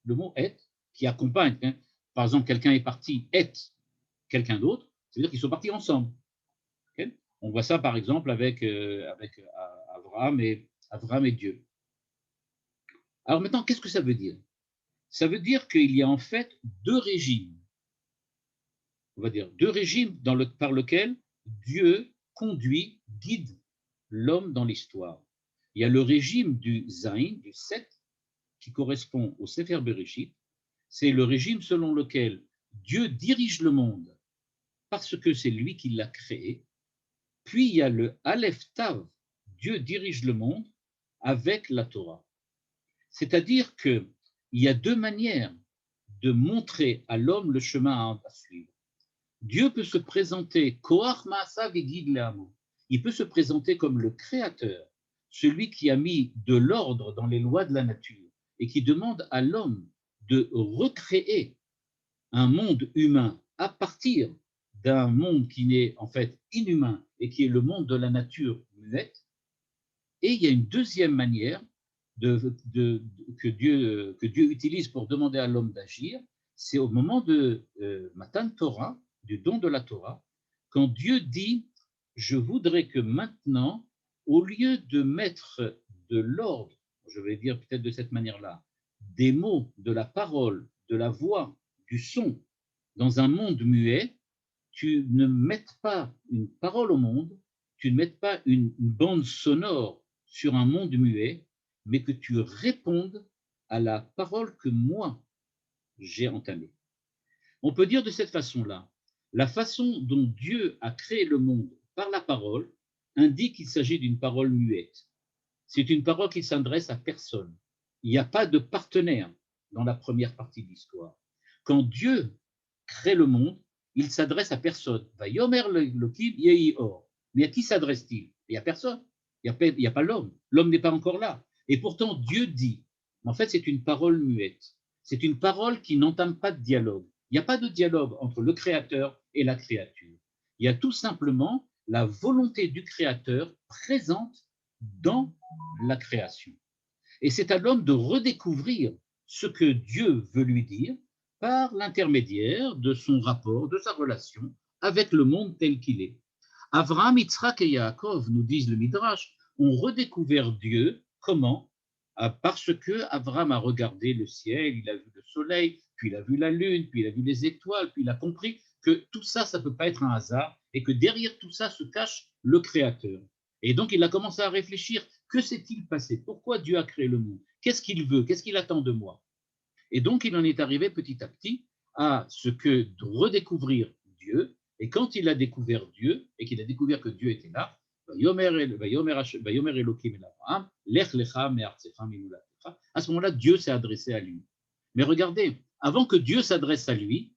Le mot et, qui accompagne, hein, par exemple, quelqu'un est parti et quelqu'un d'autre, c'est-à-dire qu'ils sont partis ensemble. Okay? On voit ça, par exemple, avec Abraham et Dieu. Alors maintenant, qu'est-ce que ça veut dire? Ça veut dire qu'il y a en fait deux régimes. On va dire deux régimes par lesquels Dieu conduit, guide l'homme dans l'histoire. Il y a le régime du Zain, du 7, qui correspond au Sefer Bereshit. C'est le régime selon lequel Dieu dirige le monde parce que c'est lui qui l'a créé. Puis il y a le Aleph Tav, Dieu dirige le monde avec la Torah. C'est-à-dire qu'il y a deux manières de montrer à l'homme le chemin à suivre. Dieu peut se présenter, il peut se présenter comme le créateur, celui qui a mis de l'ordre dans les lois de la nature et qui demande à l'homme de recréer un monde humain à partir d'un monde qui n'est en fait inhumain et qui est le monde de la nature muette. Et il y a une deuxième manière que Dieu utilise pour demander à l'homme d'agir, c'est au moment de Matan Torah, du don de la Torah, quand Dieu dit « Je voudrais que maintenant, au lieu de mettre de l'ordre, je vais dire peut-être de cette manière-là, des mots, de la parole, de la voix, du son, dans un monde muet, tu ne mettes pas une parole au monde, tu ne mettes pas une bande sonore sur un monde muet, mais que tu répondes à la parole que moi, j'ai entamée. » On peut dire de cette façon-là, la façon dont Dieu a créé le monde par la parole indique qu'il s'agit d'une parole muette. C'est une parole qui s'adresse à personne. Il n'y a pas de partenaire dans la première partie de l'histoire. Quand Dieu crée le monde, il s'adresse à personne. Vayomer Elohim yehi or. Mais à qui s'adresse-t-il? Il n'y a personne. Il n'y a pas l'homme. L'homme n'est pas encore là. Et pourtant, Dieu dit. En fait, c'est une parole muette. C'est une parole qui n'entame pas de dialogue. Il n'y a pas de dialogue entre le Créateur et la créature. Il y a tout simplement la volonté du Créateur présente dans la création. Et c'est à l'homme de redécouvrir ce que Dieu veut lui dire par l'intermédiaire de son rapport, de sa relation avec le monde tel qu'il est. Avraham, Yitzhak et Yaakov, nous disent le Midrash, ont redécouvert Dieu. Comment? Parce que Avraham a regardé le ciel, il a vu le soleil, puis il a vu la lune, puis il a vu les étoiles, puis il a compris que tout ça, ça ne peut pas être un hasard, et que derrière tout ça se cache le Créateur. Et donc il a commencé à réfléchir, que s'est-il passé? Pourquoi Dieu a créé le monde? Qu'est-ce qu'il veut? Qu'est-ce qu'il attend de moi? Et donc il en est arrivé petit à petit à ce que de redécouvrir Dieu, et quand il a découvert Dieu, et qu'il a découvert que Dieu était là, à ce moment-là, Dieu s'est adressé à lui. Mais regardez, avant que Dieu s'adresse à lui,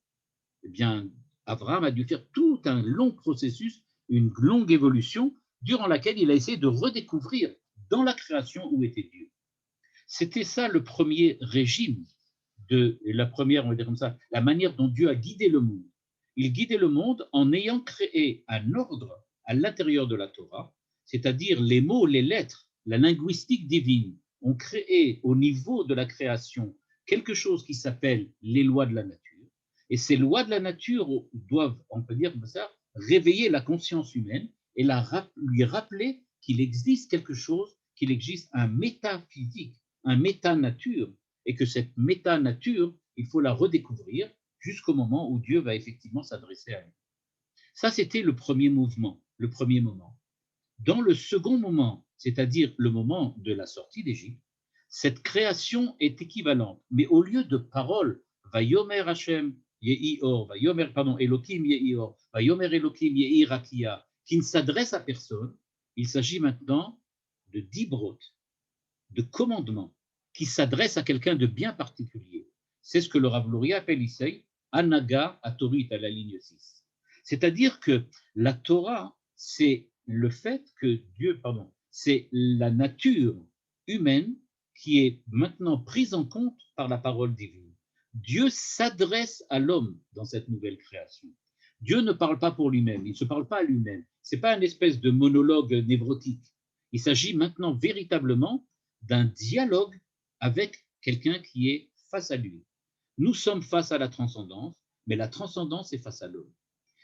eh bien, Abraham a dû faire tout un long processus, une longue évolution, durant laquelle il a essayé de redécouvrir dans la création où était Dieu. C'était ça le premier régime, la première, on va dire comme ça, la manière dont Dieu a guidé le monde. Il guidait le monde en ayant créé un ordre à l'intérieur de la Torah, c'est-à-dire les mots, les lettres, la linguistique divine, ont créé au niveau de la création quelque chose qui s'appelle les lois de la nature. Et ces lois de la nature doivent, on peut dire comme ça, réveiller la conscience humaine et lui rappeler qu'il existe quelque chose, qu'il existe un métaphysique, un méta-nature, et que cette méta-nature, il faut la redécouvrir jusqu'au moment où Dieu va effectivement s'adresser à nous. Ça, c'était le premier mouvement, le premier moment. Dans le second moment, c'est-à-dire le moment de la sortie d'Égypte, cette création est équivalente, mais au lieu de paroles, Vayomer Hashem Yehi Or, Elohim Yehi Or, Vayomer Elohim Yehi Rakia, qui ne s'adresse à personne, il s'agit maintenant de dibrot, de commandements, qui s'adressent à quelqu'un de bien particulier. C'est ce que le Rav Luria appelle ici Anaga Atorit à la ligne 6. C'est-à-dire que la Torah, c'est le fait que c'est la nature humaine qui est maintenant prise en compte par la parole divine. Dieu s'adresse à l'homme dans cette nouvelle création. Dieu ne parle pas pour lui-même, il ne se parle pas à lui-même. Ce n'est pas une espèce de monologue névrotique. Il s'agit maintenant véritablement d'un dialogue avec quelqu'un qui est face à lui. Nous sommes face à la transcendance, mais la transcendance est face à l'homme.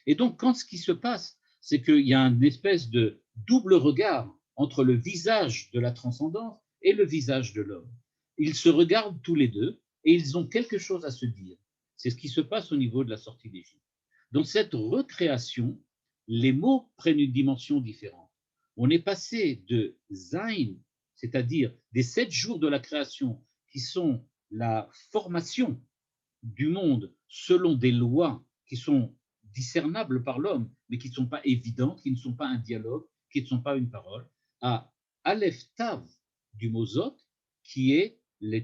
Et donc, quand ce qui se passe, c'est qu'il y a une espèce de double regard entre le visage de la transcendance et le visage de l'homme. Ils se regardent tous les deux et ils ont quelque chose à se dire. C'est ce qui se passe au niveau de la sortie d'Égypte. Dans cette recréation, les mots prennent une dimension différente. On est passé de Zain, c'est-à-dire des 7 jours de la création qui sont la formation du monde selon des lois qui sont discernables par l'homme, mais qui ne sont pas évidentes, qui ne sont pas un dialogue, qui ne sont pas une parole, à Aleph Tav du mot Zot, qui est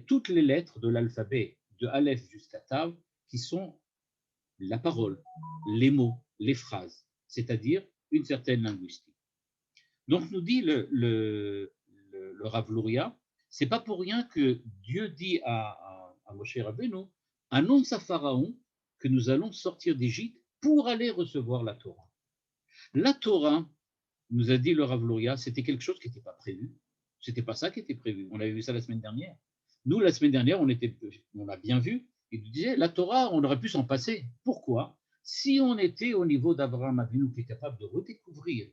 toutes les lettres de l'alphabet, de Aleph jusqu'à Tav, qui sont la parole, les mots, les phrases, c'est-à-dire une certaine linguistique. Donc nous dit le Rav Luria, c'est pas pour rien que Dieu dit à Moshe Rabbeinu, annonce à Pharaon que nous allons sortir d'Égypte pour aller recevoir la Torah. La Torah, nous a dit le Rav Luria, c'était quelque chose qui n'était pas prévu. C'était pas ça qui était prévu. On avait vu ça la semaine dernière. Nous, la semaine dernière, on a bien vu, il disait, la Torah, on aurait pu s'en passer. Pourquoi? Si on était au niveau d'Abraham Avinu qui est capable de redécouvrir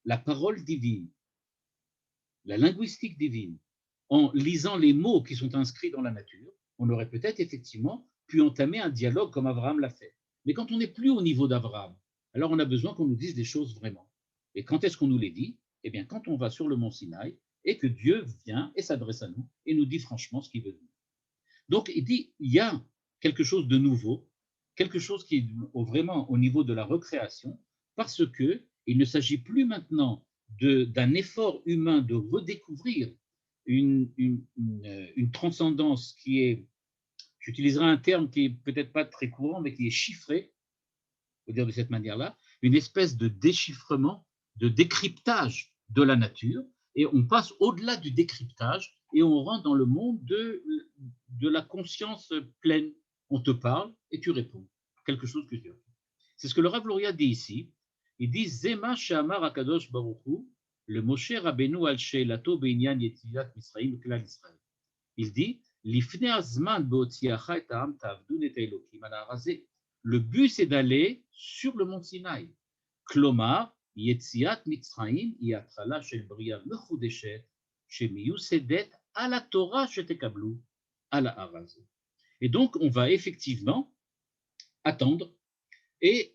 la parole divine, la linguistique divine, en lisant les mots qui sont inscrits dans la nature, on aurait peut-être effectivement pu entamer un dialogue comme Abraham l'a fait. Mais quand on n'est plus au niveau d'Abraham, alors on a besoin qu'on nous dise des choses vraiment. Et quand est-ce qu'on nous les dit? Eh bien, quand on va sur le mont Sinaï et que Dieu vient et s'adresse à nous et nous dit franchement ce qu'il veut dire. Donc, il dit, il y a quelque chose de nouveau, quelque chose qui est vraiment au niveau de la recréation, parce qu'il ne s'agit plus maintenant d'un effort humain de redécouvrir une transcendance qui est, j'utiliserai un terme qui est peut-être pas très courant, mais qui est chiffré, on peut dire de cette manière-là, une espèce de déchiffrement, de décryptage de la nature, et on passe au-delà du décryptage et on rentre dans le monde de la conscience pleine. On te parle et tu réponds. Quelque chose que tu as. C'est ce que le Rav Luria dit ici. Il dit Zema Shamar Akadosh Baruch Hu, le Moshe Rabbeinu al Sheilato Beinyan Yetzilat Misraim Klal Israël. Il dit Lifnei Azman Beotziacha et Ta'am Ta'avdun et Elokim al Harazeh. Le but, c'est d'aller sur le mont Sinaï. Klomar, Yetziat Mitzraim, Yatchala Shel Bria Mechudeshet, Shemiyusedet à la Torah Shetekablu, à la Harazeh. Et donc, on va effectivement attendre et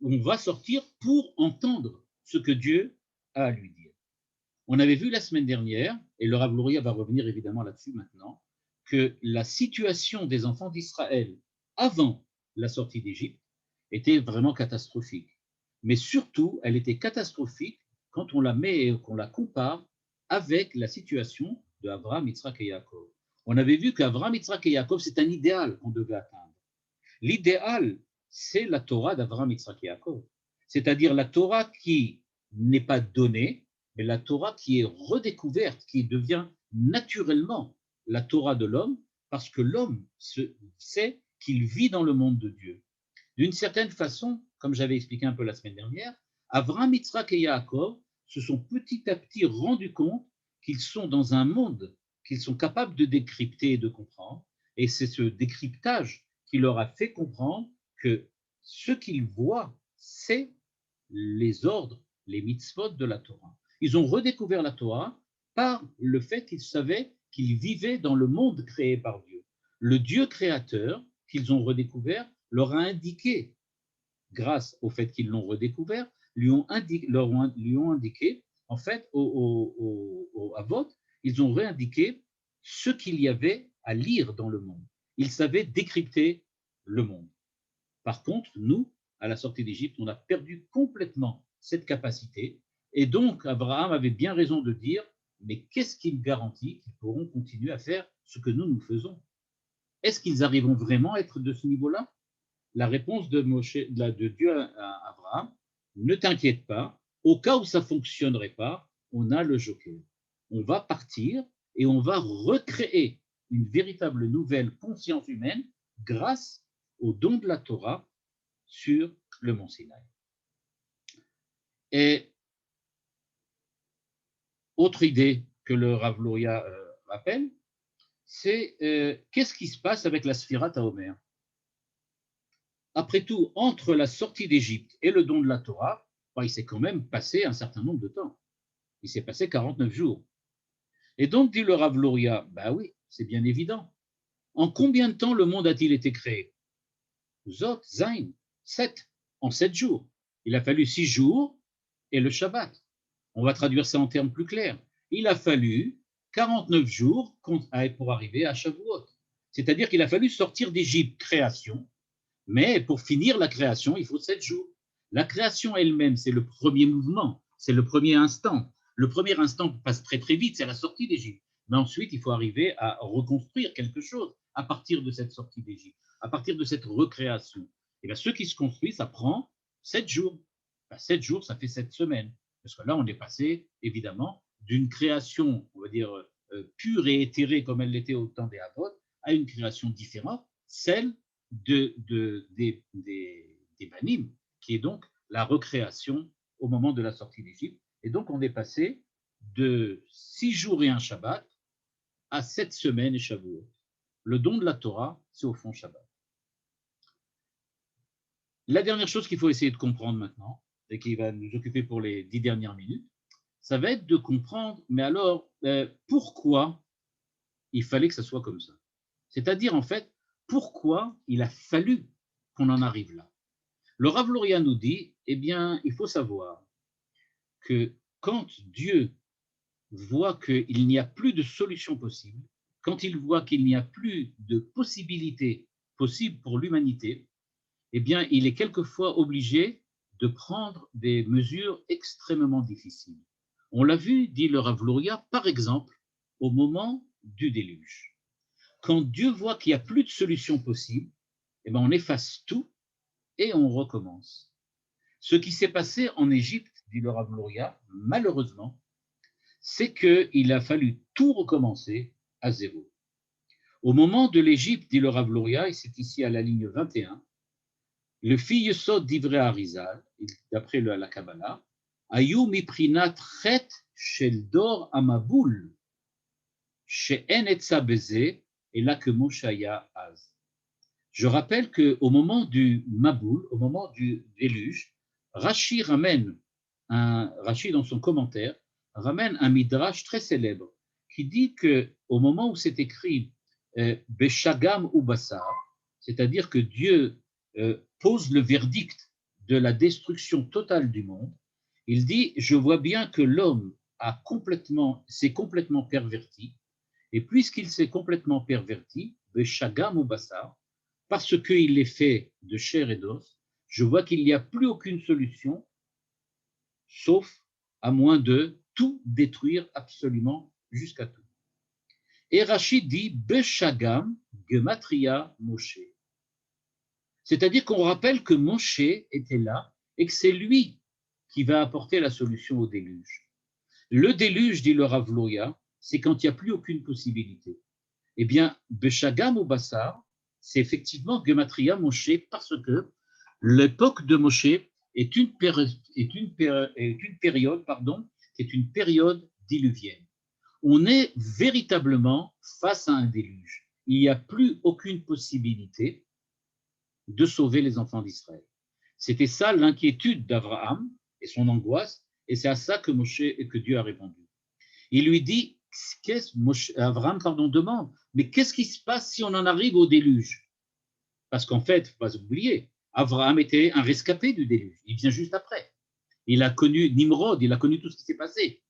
on va sortir pour entendre ce que Dieu a à lui dire. On avait vu la semaine dernière, et le Rav Luria va revenir évidemment là-dessus maintenant, que la situation des enfants d'Israël avant la sortie d'Égypte était vraiment catastrophique. Mais surtout, elle était catastrophique quand on la met et qu'on la compare avec la situation d'Abraham, Yitzhak et Yaakov. On avait vu qu'Abraham, Yitzhak et Yaakov, c'est un idéal qu'on devait atteindre. L'idéal, c'est la Torah d'Abraham, Yitzhak et Yaakov. C'est-à-dire la Torah qui n'est pas donnée, mais la Torah qui est redécouverte, qui devient naturellement la Torah de l'homme, parce que l'homme sait qu'il vit dans le monde de Dieu. D'une certaine façon, comme j'avais expliqué un peu la semaine dernière, Abraham, Yitzhak et Yaakov se sont petit à petit rendus compte qu'ils sont dans un monde qu'ils sont capables de décrypter et de comprendre. Et c'est ce décryptage qui leur a fait comprendre que ce qu'ils voient, c'est les ordres, les mitzvot de la Torah. Ils ont redécouvert la Torah par le fait qu'ils savaient qu'ils vivaient dans le monde créé par Dieu. Le Dieu créateur qu'ils ont redécouvert leur a indiqué, grâce au fait qu'ils l'ont redécouvert, lui ont indiqué, en fait, au Avot, ils ont réindiqué ce qu'il y avait à lire dans le monde. Ils savaient décrypter le monde. Par contre, nous, à la sortie d'Égypte, on a perdu complètement cette capacité. Et donc, Abraham avait bien raison de dire, mais qu'est-ce qui me garantit qu'ils pourront continuer à faire ce que nous faisons? Est-ce qu'ils arriveront vraiment à être de ce niveau-là? La réponse de Dieu à Abraham, ne t'inquiète pas, au cas où ça ne fonctionnerait pas, on a le joker. On va partir et on va recréer une véritable nouvelle conscience humaine grâce au don de la Torah sur le mont Sinaï. Et autre idée que le Rav Luria rappelle, c'est qu'est-ce qui se passe avec la Sfirat HaOmer? Après tout, entre la sortie d'Égypte et le don de la Torah, il s'est quand même passé un certain nombre de temps. Il s'est passé 49 jours. Et donc, dit le Rav Luria, ben oui, c'est bien évident. En combien de temps le monde a-t-il été créé? Zot, Zain, 7, en 7 jours. Il a fallu 6 jours et le Shabbat. On va traduire ça en termes plus clairs. Il a fallu 49 jours pour arriver à Shavuot. C'est-à-dire qu'il a fallu sortir d'Égypte, création, mais pour finir la création, il faut 7 jours. La création elle-même, c'est le premier mouvement, c'est le premier instant. Le premier instant passe très très vite, c'est la sortie d'Égypte. Mais ensuite, il faut arriver à reconstruire quelque chose à partir de cette sortie d'Égypte, à partir de cette recréation. Et bien, ce qui se construit, ça prend 7 jours. 7 jours, ça fait 7 semaines. Parce que là, on est passé, évidemment, d'une création, on va dire, pure et éthérée, comme elle l'était au temps des Havot, à une création différente, celle des Banim, qui est donc la recréation au moment de la sortie d'Égypte. Et donc, on est passé de 6 jours et un Shabbat à 7 semaines et Shavuot. Le don de la Torah, c'est au fond Shabbat. La dernière chose qu'il faut essayer de comprendre maintenant, et qui va nous occuper pour les 10 dernières minutes, ça va être de comprendre, mais alors, pourquoi il fallait que ça soit comme ça? C'est-à-dire, en fait, pourquoi il a fallu qu'on en arrive là? Le Rav Luria nous dit, eh bien, il faut savoir que quand Dieu voit qu'il n'y a plus de solution possible, quand il voit qu'il n'y a plus de possibilités possibles pour l'humanité, eh bien, il est quelquefois obligé de prendre des mesures extrêmement difficiles. On l'a vu, dit le Rav Luria, par exemple, au moment du déluge. Quand Dieu voit qu'il n'y a plus de solution possible, eh bien, on efface tout et on recommence. Ce qui s'est passé en Égypte, dit le Rav Luria, malheureusement, c'est qu'il a fallu tout recommencer à zéro. Au moment de l'Égypte, dit le Rav Luria, et c'est ici à la ligne 21, le Yesod d'Ivrei Arizal, d'après la Kabbalah, Ayu miprinat chet shel dor amaboul, she'en etza beze, et là que Moshaya az. Je rappelle qu'au moment du Maboul, au moment du déluge, Rashi dans son commentaire, ramène un midrash très célèbre qui dit qu'au moment où c'est écrit Beshagam ou Bassar, c'est-à-dire que Dieu pose le verdict de la destruction totale du monde, il dit, je vois bien que l'homme s'est complètement perverti, et puisqu'il s'est complètement perverti, Beshagam ou Bassar, parce qu'il est fait de chair et d'os, je vois qu'il n'y a plus aucune solution, sauf à moins de tout détruire absolument jusqu'à tout. Et Rachid dit Beshagam Gematria Moshe. C'est-à-dire qu'on rappelle que Moshe était là et que c'est lui qui va apporter la solution au déluge. Le déluge, dit le Rav Luria, c'est quand il n'y a plus aucune possibilité. Eh bien, Beshagam ou Bassar, c'est effectivement Gematria Moshe parce que l'époque de Moshe est une période c'est une période diluvienne. On est véritablement face à un déluge. Il n'y a plus aucune possibilité de sauver les enfants d'Israël. C'était ça l'inquiétude d'Abraham et son angoisse, et c'est à ça que Dieu a répondu. Il lui dit, Abraham demande, mais qu'est-ce qui se passe si on en arrive au déluge? Parce qu'en fait, il ne faut pas oublier, Abraham était un rescapé du déluge, il vient juste après. Il a connu Nimrod, il a connu tout ce qui s'est passé.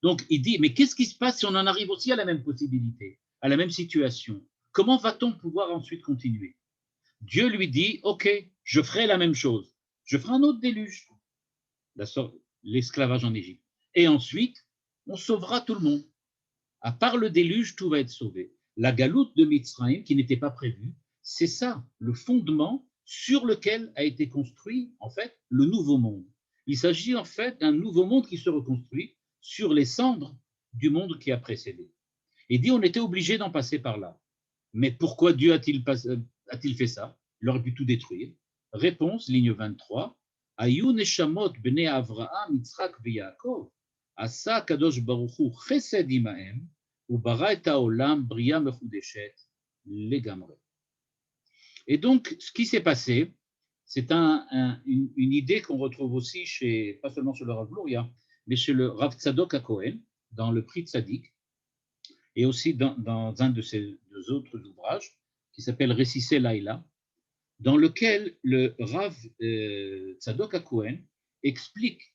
Donc il dit, mais qu'est-ce qui se passe si on en arrive aussi à la même possibilité, à la même situation? Comment va-t-on pouvoir ensuite continuer? Dieu lui dit, ok, je ferai la même chose, je ferai un autre déluge, l'esclavage en Égypte. Et ensuite, on sauvera tout le monde. À part le déluge, tout va être sauvé. La galoute de Mitzrayim, qui n'était pas prévue, c'est ça, le fondement sur lequel a été construit, en fait, le nouveau monde. Il s'agit, en fait, d'un nouveau monde qui se reconstruit sur les cendres du monde qui a précédé. Il dit, on était obligé d'en passer par là. Mais pourquoi Dieu a-t-il fait ça? Il aurait pu tout détruire. Réponse, ligne 23. Ayu neshamot bnei Avraham, Yitzhak veYaakov, asa kadosh baruch hu chesed imahem, ubara et haolam bria mechudeshet legamre. Et donc, ce qui s'est passé, c'est une idée qu'on retrouve aussi pas seulement chez le Rav Luria, mais chez le Rav Tzadok HaKohen, dans le Prix Tzadik, et aussi dans un de ses deux autres ouvrages, qui s'appelle Récissé Laïla, dans lequel le Rav Tzadok HaKohen explique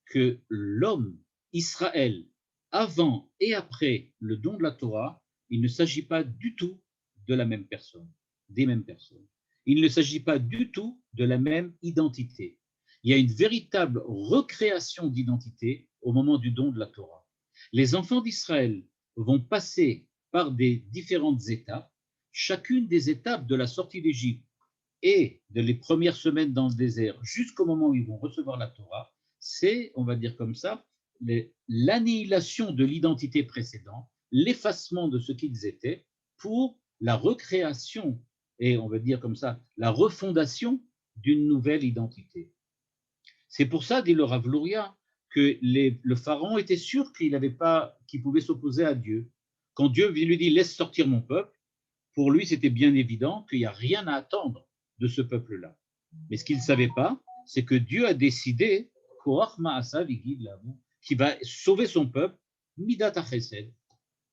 que l'homme Israël, avant et après le don de la Torah, il ne s'agit pas du tout de la même personne, des mêmes personnes. Il ne s'agit pas du tout de la même identité. Il y a une véritable recréation d'identité au moment du don de la Torah. Les enfants d'Israël vont passer par des différentes étapes. Chacune des étapes de la sortie d'Égypte et de les premières semaines dans le désert jusqu'au moment où ils vont recevoir la Torah, c'est, on va dire comme ça, l'annihilation de l'identité précédente, l'effacement de ce qu'ils étaient pour la recréation et, on va dire comme ça, la refondation d'une nouvelle identité. C'est pour ça, dit le Rav Luria, que le pharaon était sûr qu'il pouvait s'opposer à Dieu. Quand Dieu lui dit « laisse sortir mon peuple », pour lui, c'était bien évident qu'il n'y a rien à attendre de ce peuple-là. Mais ce qu'il ne savait pas, c'est que Dieu a décidé qu'il va sauver son peuple midat chesed,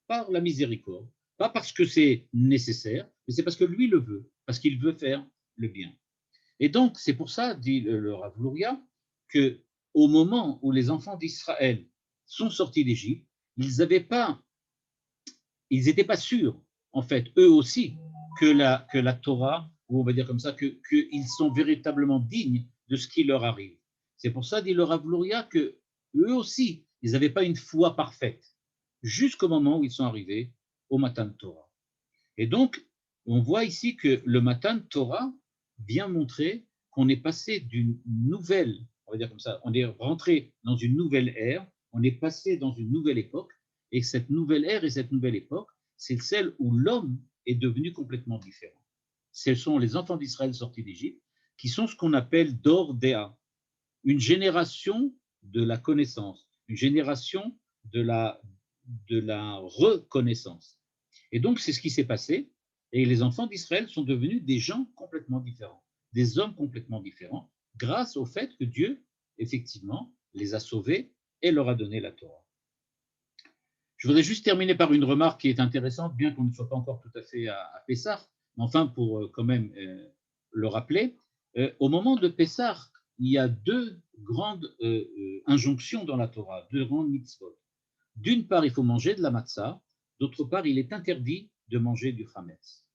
par la miséricorde, pas parce que c'est nécessaire, mais c'est parce que lui le veut, parce qu'il veut faire le bien. Et donc, c'est pour ça, dit le Rav Luria, qu'au moment où les enfants d'Israël sont sortis d'Égypte, ils n'étaient pas sûrs, en fait, eux aussi, que la Torah, ou on va dire comme ça, qu'ils sont véritablement dignes de ce qui leur arrive. C'est pour ça, dit le Rav Luria, que eux aussi, ils n'avaient pas une foi parfaite, jusqu'au moment où ils sont arrivés au Matan Torah. Et donc, on voit ici que le Matan Torah vient montrer qu'on est passé d'une nouvelle, on va dire comme ça, on est rentré dans une nouvelle ère, on est passé dans une nouvelle époque, et cette nouvelle ère et cette nouvelle époque, c'est celle où l'homme est devenu complètement différent. Ce sont les enfants d'Israël sortis d'Égypte qui sont ce qu'on appelle Dor Dea, une génération de la connaissance, une génération de la reconnaissance. Et donc, c'est ce qui s'est passé, et les enfants d'Israël sont devenus des gens complètement différents, des hommes complètement différents, grâce au fait que Dieu, effectivement, les a sauvés et leur a donné la Torah. Je voudrais juste terminer par une remarque qui est intéressante, bien qu'on ne soit pas encore tout à fait à Pessah, mais enfin, pour quand même le rappeler, au moment de Pessah, il y a deux grandes injonctions dans la Torah, deux grandes mitzvot. D'une part, il faut manger de la matzah, d'autre part, il est interdit de manger du chametz.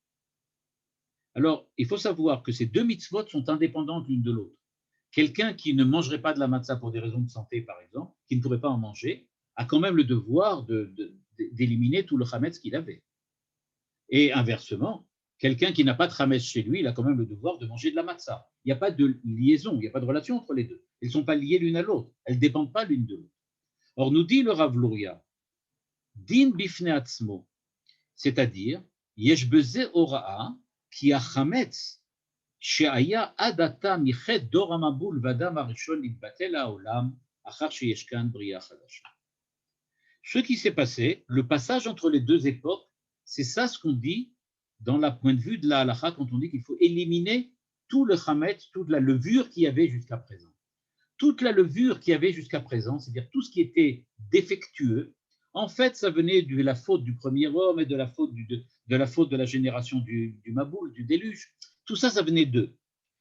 Alors, il faut savoir que ces deux mitzvot sont indépendantes l'une de l'autre. Quelqu'un qui ne mangerait pas de la matzah pour des raisons de santé, par exemple, qui ne pourrait pas en manger, a quand même le devoir d'éliminer tout le chametz qu'il avait. Et inversement, quelqu'un qui n'a pas de chametz chez lui, il a quand même le devoir de manger de la matzah. Il n'y a pas de liaison, il n'y a pas de relation entre les deux. Elles ne sont pas liées l'une à l'autre, elles ne dépendent pas l'une de l'autre. Or, nous dit le Rav Luria, din bifne atzmo, c'est-à-dire, yesh beze ora'a ki hachametz she'aya adata michet dor hamabul v'adam harishon nitbatel ha'olam achar sheyeshkan bria chadasha. Ce qui s'est passé, le passage entre les deux époques, c'est ça ce qu'on dit dans la point de vue de la halakha quand on dit qu'il faut éliminer tout le chametz, toute la levure qu'il y avait jusqu'à présent. Toute la levure qu'il y avait jusqu'à présent, c'est-à-dire tout ce qui était défectueux, en fait, ça venait de la faute du premier homme et de la faute de la génération du Maboul, du déluge. Tout ça, ça venait d'eux.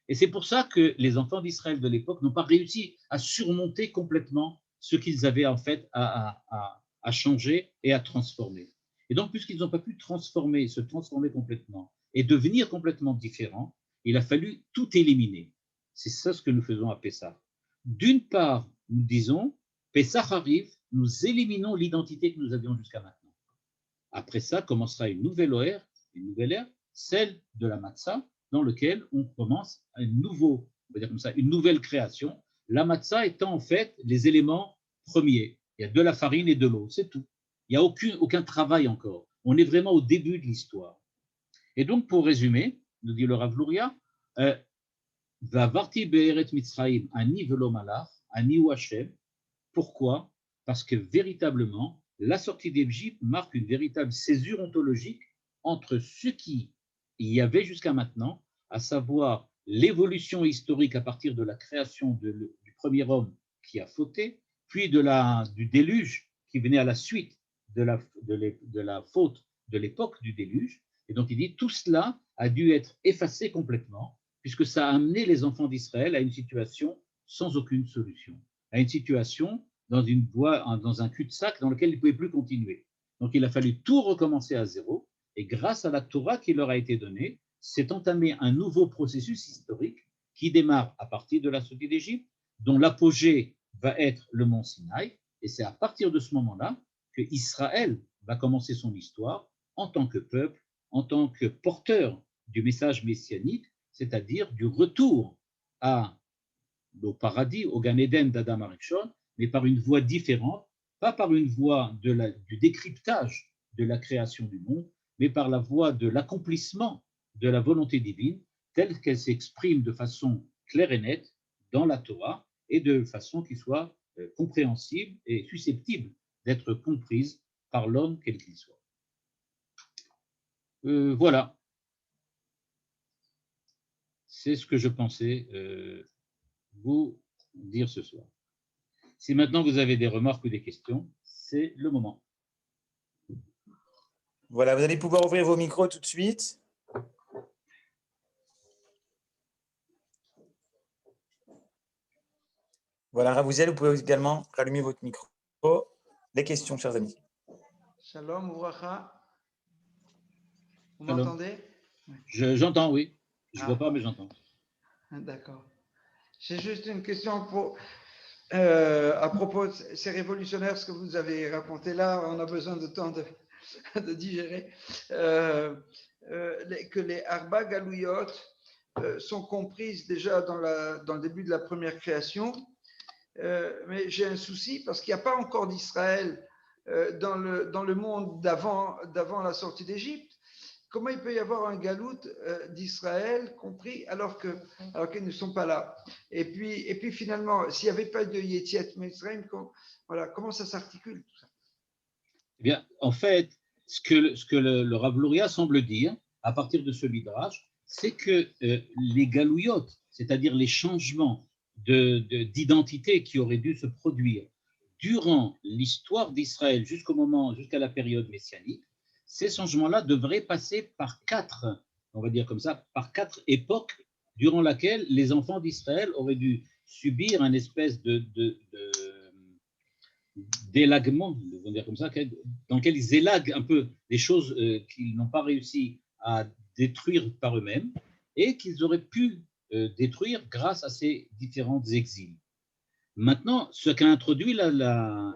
Et c'est pour ça que les enfants d'Israël de l'époque n'ont pas réussi à surmonter complètement ce qu'ils avaient en fait à changer et à transformer. Et donc, puisqu'ils n'ont pas pu se transformer complètement et devenir complètement différents, il a fallu tout éliminer. C'est ça ce que nous faisons à Pessah. D'une part, nous disons, Pessah arrive, nous éliminons l'identité que nous avions jusqu'à maintenant. Après ça, commencera une nouvelle ère, celle de la matzah, dans laquelle on commence on va dire comme ça, une nouvelle création. La matzah étant en fait les éléments premiers. Il y a de la farine et de l'eau, c'est tout. Il n'y a aucun travail encore. On est vraiment au début de l'histoire. Et donc, pour résumer, nous dit le Rav Luria, Vavarti be'eret Mitzrayim ani velo malach, ani ou Hashem. Pourquoi? Parce que véritablement, la sortie d'Égypte marque une véritable césure ontologique entre ce qui y avait jusqu'à maintenant, à savoir l'évolution historique à partir de la création du premier homme qui a fauté, puis du déluge qui venait à la suite de la faute de l'époque du déluge. Et donc il dit tout cela a dû être effacé complètement, puisque ça a amené les enfants d'Israël à une situation sans aucune solution, à une situation dans un cul-de-sac dans lequel ils ne pouvaient plus continuer. Donc il a fallu tout recommencer à zéro, et grâce à la Torah qui leur a été donnée, s'est entamé un nouveau processus historique qui démarre à partir de la sortie d'Égypte, dont l'apogée va être le mont Sinaï, et c'est à partir de ce moment-là que Israël va commencer son histoire en tant que peuple, en tant que porteur du message messianique, c'est-à-dire du retour au paradis, au Gan Eden d'Adam Arishon, mais par une voie différente, pas par une voie du décryptage de la création du monde, mais par la voie de l'accomplissement de la volonté divine, telle qu'elle s'exprime de façon claire et nette dans la Torah, et de façon qui soit compréhensible et susceptible d'être comprise par l'homme quel qu'il soit. Voilà. C'est ce que je pensais vous dire ce soir. Si maintenant vous avez des remarques ou des questions, c'est le moment. Voilà, vous allez pouvoir ouvrir vos micros tout de suite. Voilà, Ravouziel, vous pouvez également rallumer votre micro. Les questions, chers amis. Shalom, Ouracha. Vous m'entendez? J'entends, oui. Je ne vois pas, mais j'entends. D'accord. J'ai juste une question à propos de ces révolutionnaires, ce que vous avez raconté là. On a besoin de temps de digérer. Que les Arba Galouyot sont comprises déjà dans le début de la première création. Mais j'ai un souci parce qu'il n'y a pas encore d'Israël dans le monde d'avant la sortie d'Égypte. Comment il peut y avoir un galout d'Israël compris alors qu'ils ne sont pas là? Et puis finalement, s'il n'y avait pas de Yetziat Mitzrayim, comment ça s'articule tout ça? Eh bien, en fait, ce que le Rav Luria semble dire, à partir de ce midrash, c'est que les galouillotes, c'est-à-dire les changements d'identité qui auraient dû se produire durant l'histoire d'Israël jusqu'à la période messianique, ces changements-là devraient passer par on va dire comme ça, par 4 époques durant lesquelles les enfants d'Israël auraient dû subir un espèce d'élaguement, on va dire comme ça, dans lequel ils élaguent un peu des choses qu'ils n'ont pas réussi à détruire par eux-mêmes et qu'ils auraient pu détruire grâce à ces différents exils. Maintenant, ce qu'a introduit la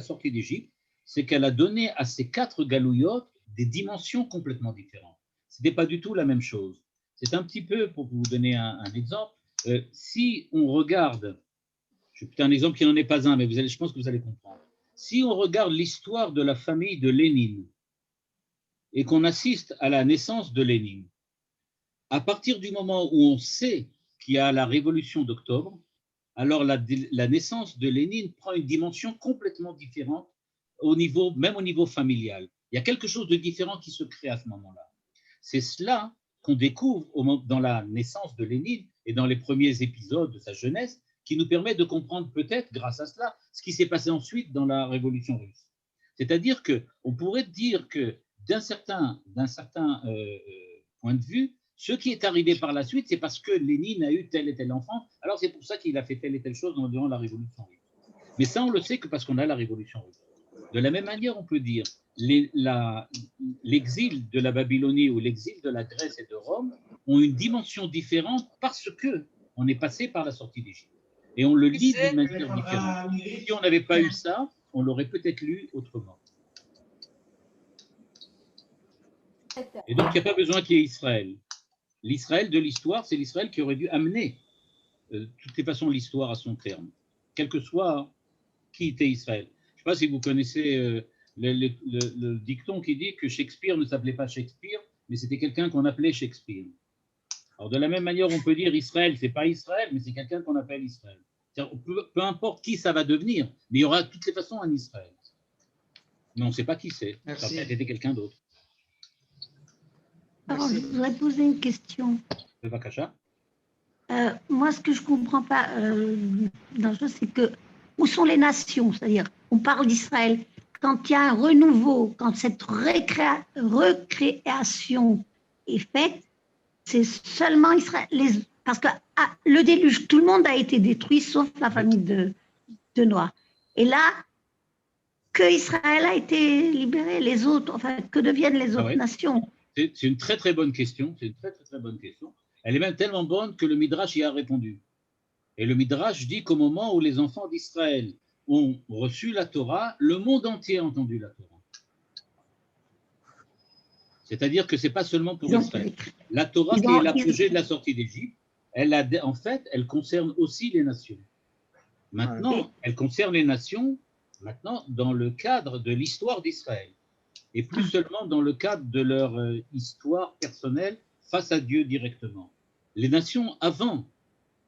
sortie d'Égypte, c'est qu'elle a donné à ces 4 galouillotes des dimensions complètement différentes. Ce n'était pas du tout la même chose. C'est un petit peu, pour vous donner un exemple, si on regarde, je vais un exemple qui n'en est pas un, mais je pense que vous allez comprendre. Si on regarde l'histoire de la famille de Lénine et qu'on assiste à la naissance de Lénine, à partir du moment où on sait qu'il y a la révolution d'octobre, alors la naissance de Lénine prend une dimension complètement différente, même au niveau familial. Il y a quelque chose de différent qui se crée à ce moment-là. C'est cela qu'on découvre dans la naissance de Lénine et dans les premiers épisodes de sa jeunesse, qui nous permet de comprendre peut-être, grâce à cela, ce qui s'est passé ensuite dans la Révolution russe. C'est-à-dire qu'on pourrait dire que d'un certain point de vue, ce qui est arrivé par la suite, c'est parce que Lénine a eu tel et tel enfant, alors c'est pour ça qu'il a fait telle et telle chose durant la Révolution russe. Mais ça, on le sait que parce qu'on a la Révolution russe. De la même manière, on peut dire l'exil de la Babylonie ou l'exil de la Grèce et de Rome ont une dimension différente parce qu'on est passé par la sortie d'Égypte. Et on le lit d'une manière différente. Si on n'avait pas eu ça, on l'aurait peut-être lu autrement. Et donc, il n'y a pas besoin qu'il y ait Israël. L'Israël de l'histoire, c'est l'Israël qui aurait dû amener, de toutes les façons, l'histoire à son terme, quel que soit qui était Israël. Je ne sais pas si vous connaissez le dicton qui dit que Shakespeare ne s'appelait pas Shakespeare, mais c'était quelqu'un qu'on appelait Shakespeare. Alors, de la même manière, on peut dire Israël, ce n'est pas Israël, mais c'est quelqu'un qu'on appelle Israël. Peu importe qui ça va devenir, mais il y aura de toutes les façons un Israël. Mais on ne sait pas qui c'est. Ça peut être quelqu'un d'autre. Alors, je voudrais poser une question. Moi, ce que je ne comprends pas, c'est que où sont les nations? C'est-à-dire, on parle d'Israël. Quand il y a un renouveau, quand cette recréation est faite, c'est seulement Israël. Parce que le déluge, tout le monde a été détruit, sauf la famille de Noé. Et là, que Israël a été libéré, les autres, enfin, que deviennent les autres nations? C'est une très très bonne question. C'est une très très bonne question. Elle est même tellement bonne que le Midrash y a répondu. Et le Midrash dit qu'au moment où les enfants d'Israël ont reçu la Torah, le monde entier a entendu la Torah. C'est-à-dire que ce n'est pas seulement pour Israël. La Torah, qui est l'apogée de la sortie d'Égypte, en fait, elle concerne aussi les nations. Maintenant, elle concerne les nations maintenant dans le cadre de l'histoire d'Israël. Et plus seulement dans le cadre de leur histoire personnelle face à Dieu directement. Les nations avant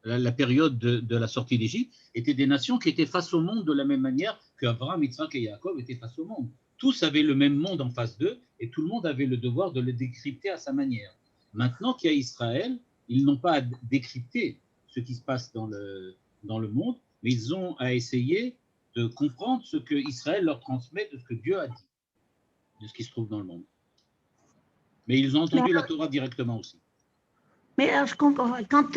la période de la sortie d'Égypte étaient des nations qui étaient face au monde de la même manière qu'Abraham, Yitzhak et Jacob étaient face au monde. Tous avaient le même monde en face d'eux et tout le monde avait le devoir de le décrypter à sa manière. Maintenant qu'il y a Israël, ils n'ont pas à décrypter ce qui se passe dans le monde, mais ils ont à essayer de comprendre ce que Israël leur transmet de ce que Dieu a dit, de ce qui se trouve dans le monde. Mais ils ont entendu la Torah directement aussi. Mais alors, je comprends. Quand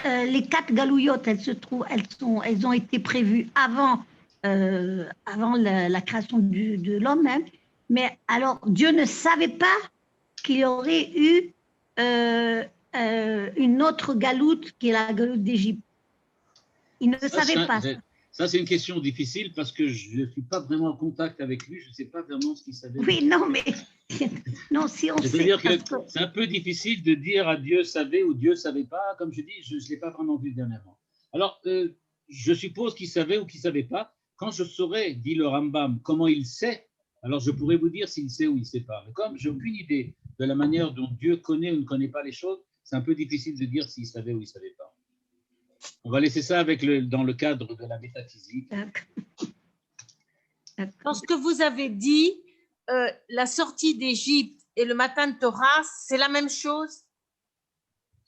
les 4 galouillotes, elles ont été prévues avant la création de l'homme même, mais alors Dieu ne savait pas qu'il y aurait eu une autre galoute qui est la galoute d'Égypte. Il ne savait pas. Ça, c'est une question difficile parce que je ne suis pas vraiment en contact avec lui, je ne sais pas vraiment ce qu'il savait. Oui, non, mais non, si on sait. C'est-à-dire que c'est un peu difficile de dire à Dieu savait ou Dieu ne savait pas. Comme je dis, je ne l'ai pas vraiment vu dernièrement. Alors, je suppose qu'il savait ou qu'il ne savait pas. Quand je saurais, dit le Rambam, comment il sait, alors je pourrais vous dire s'il sait ou il ne sait pas. Mais comme je n'ai aucune idée de la manière dont Dieu connaît ou ne connaît pas les choses, c'est un peu difficile de dire s'il savait ou il ne savait pas. On va laisser ça dans le cadre de la métaphysique. Dans ce que vous avez dit, la sortie d'Égypte et le Matan Torah, c'est la même chose?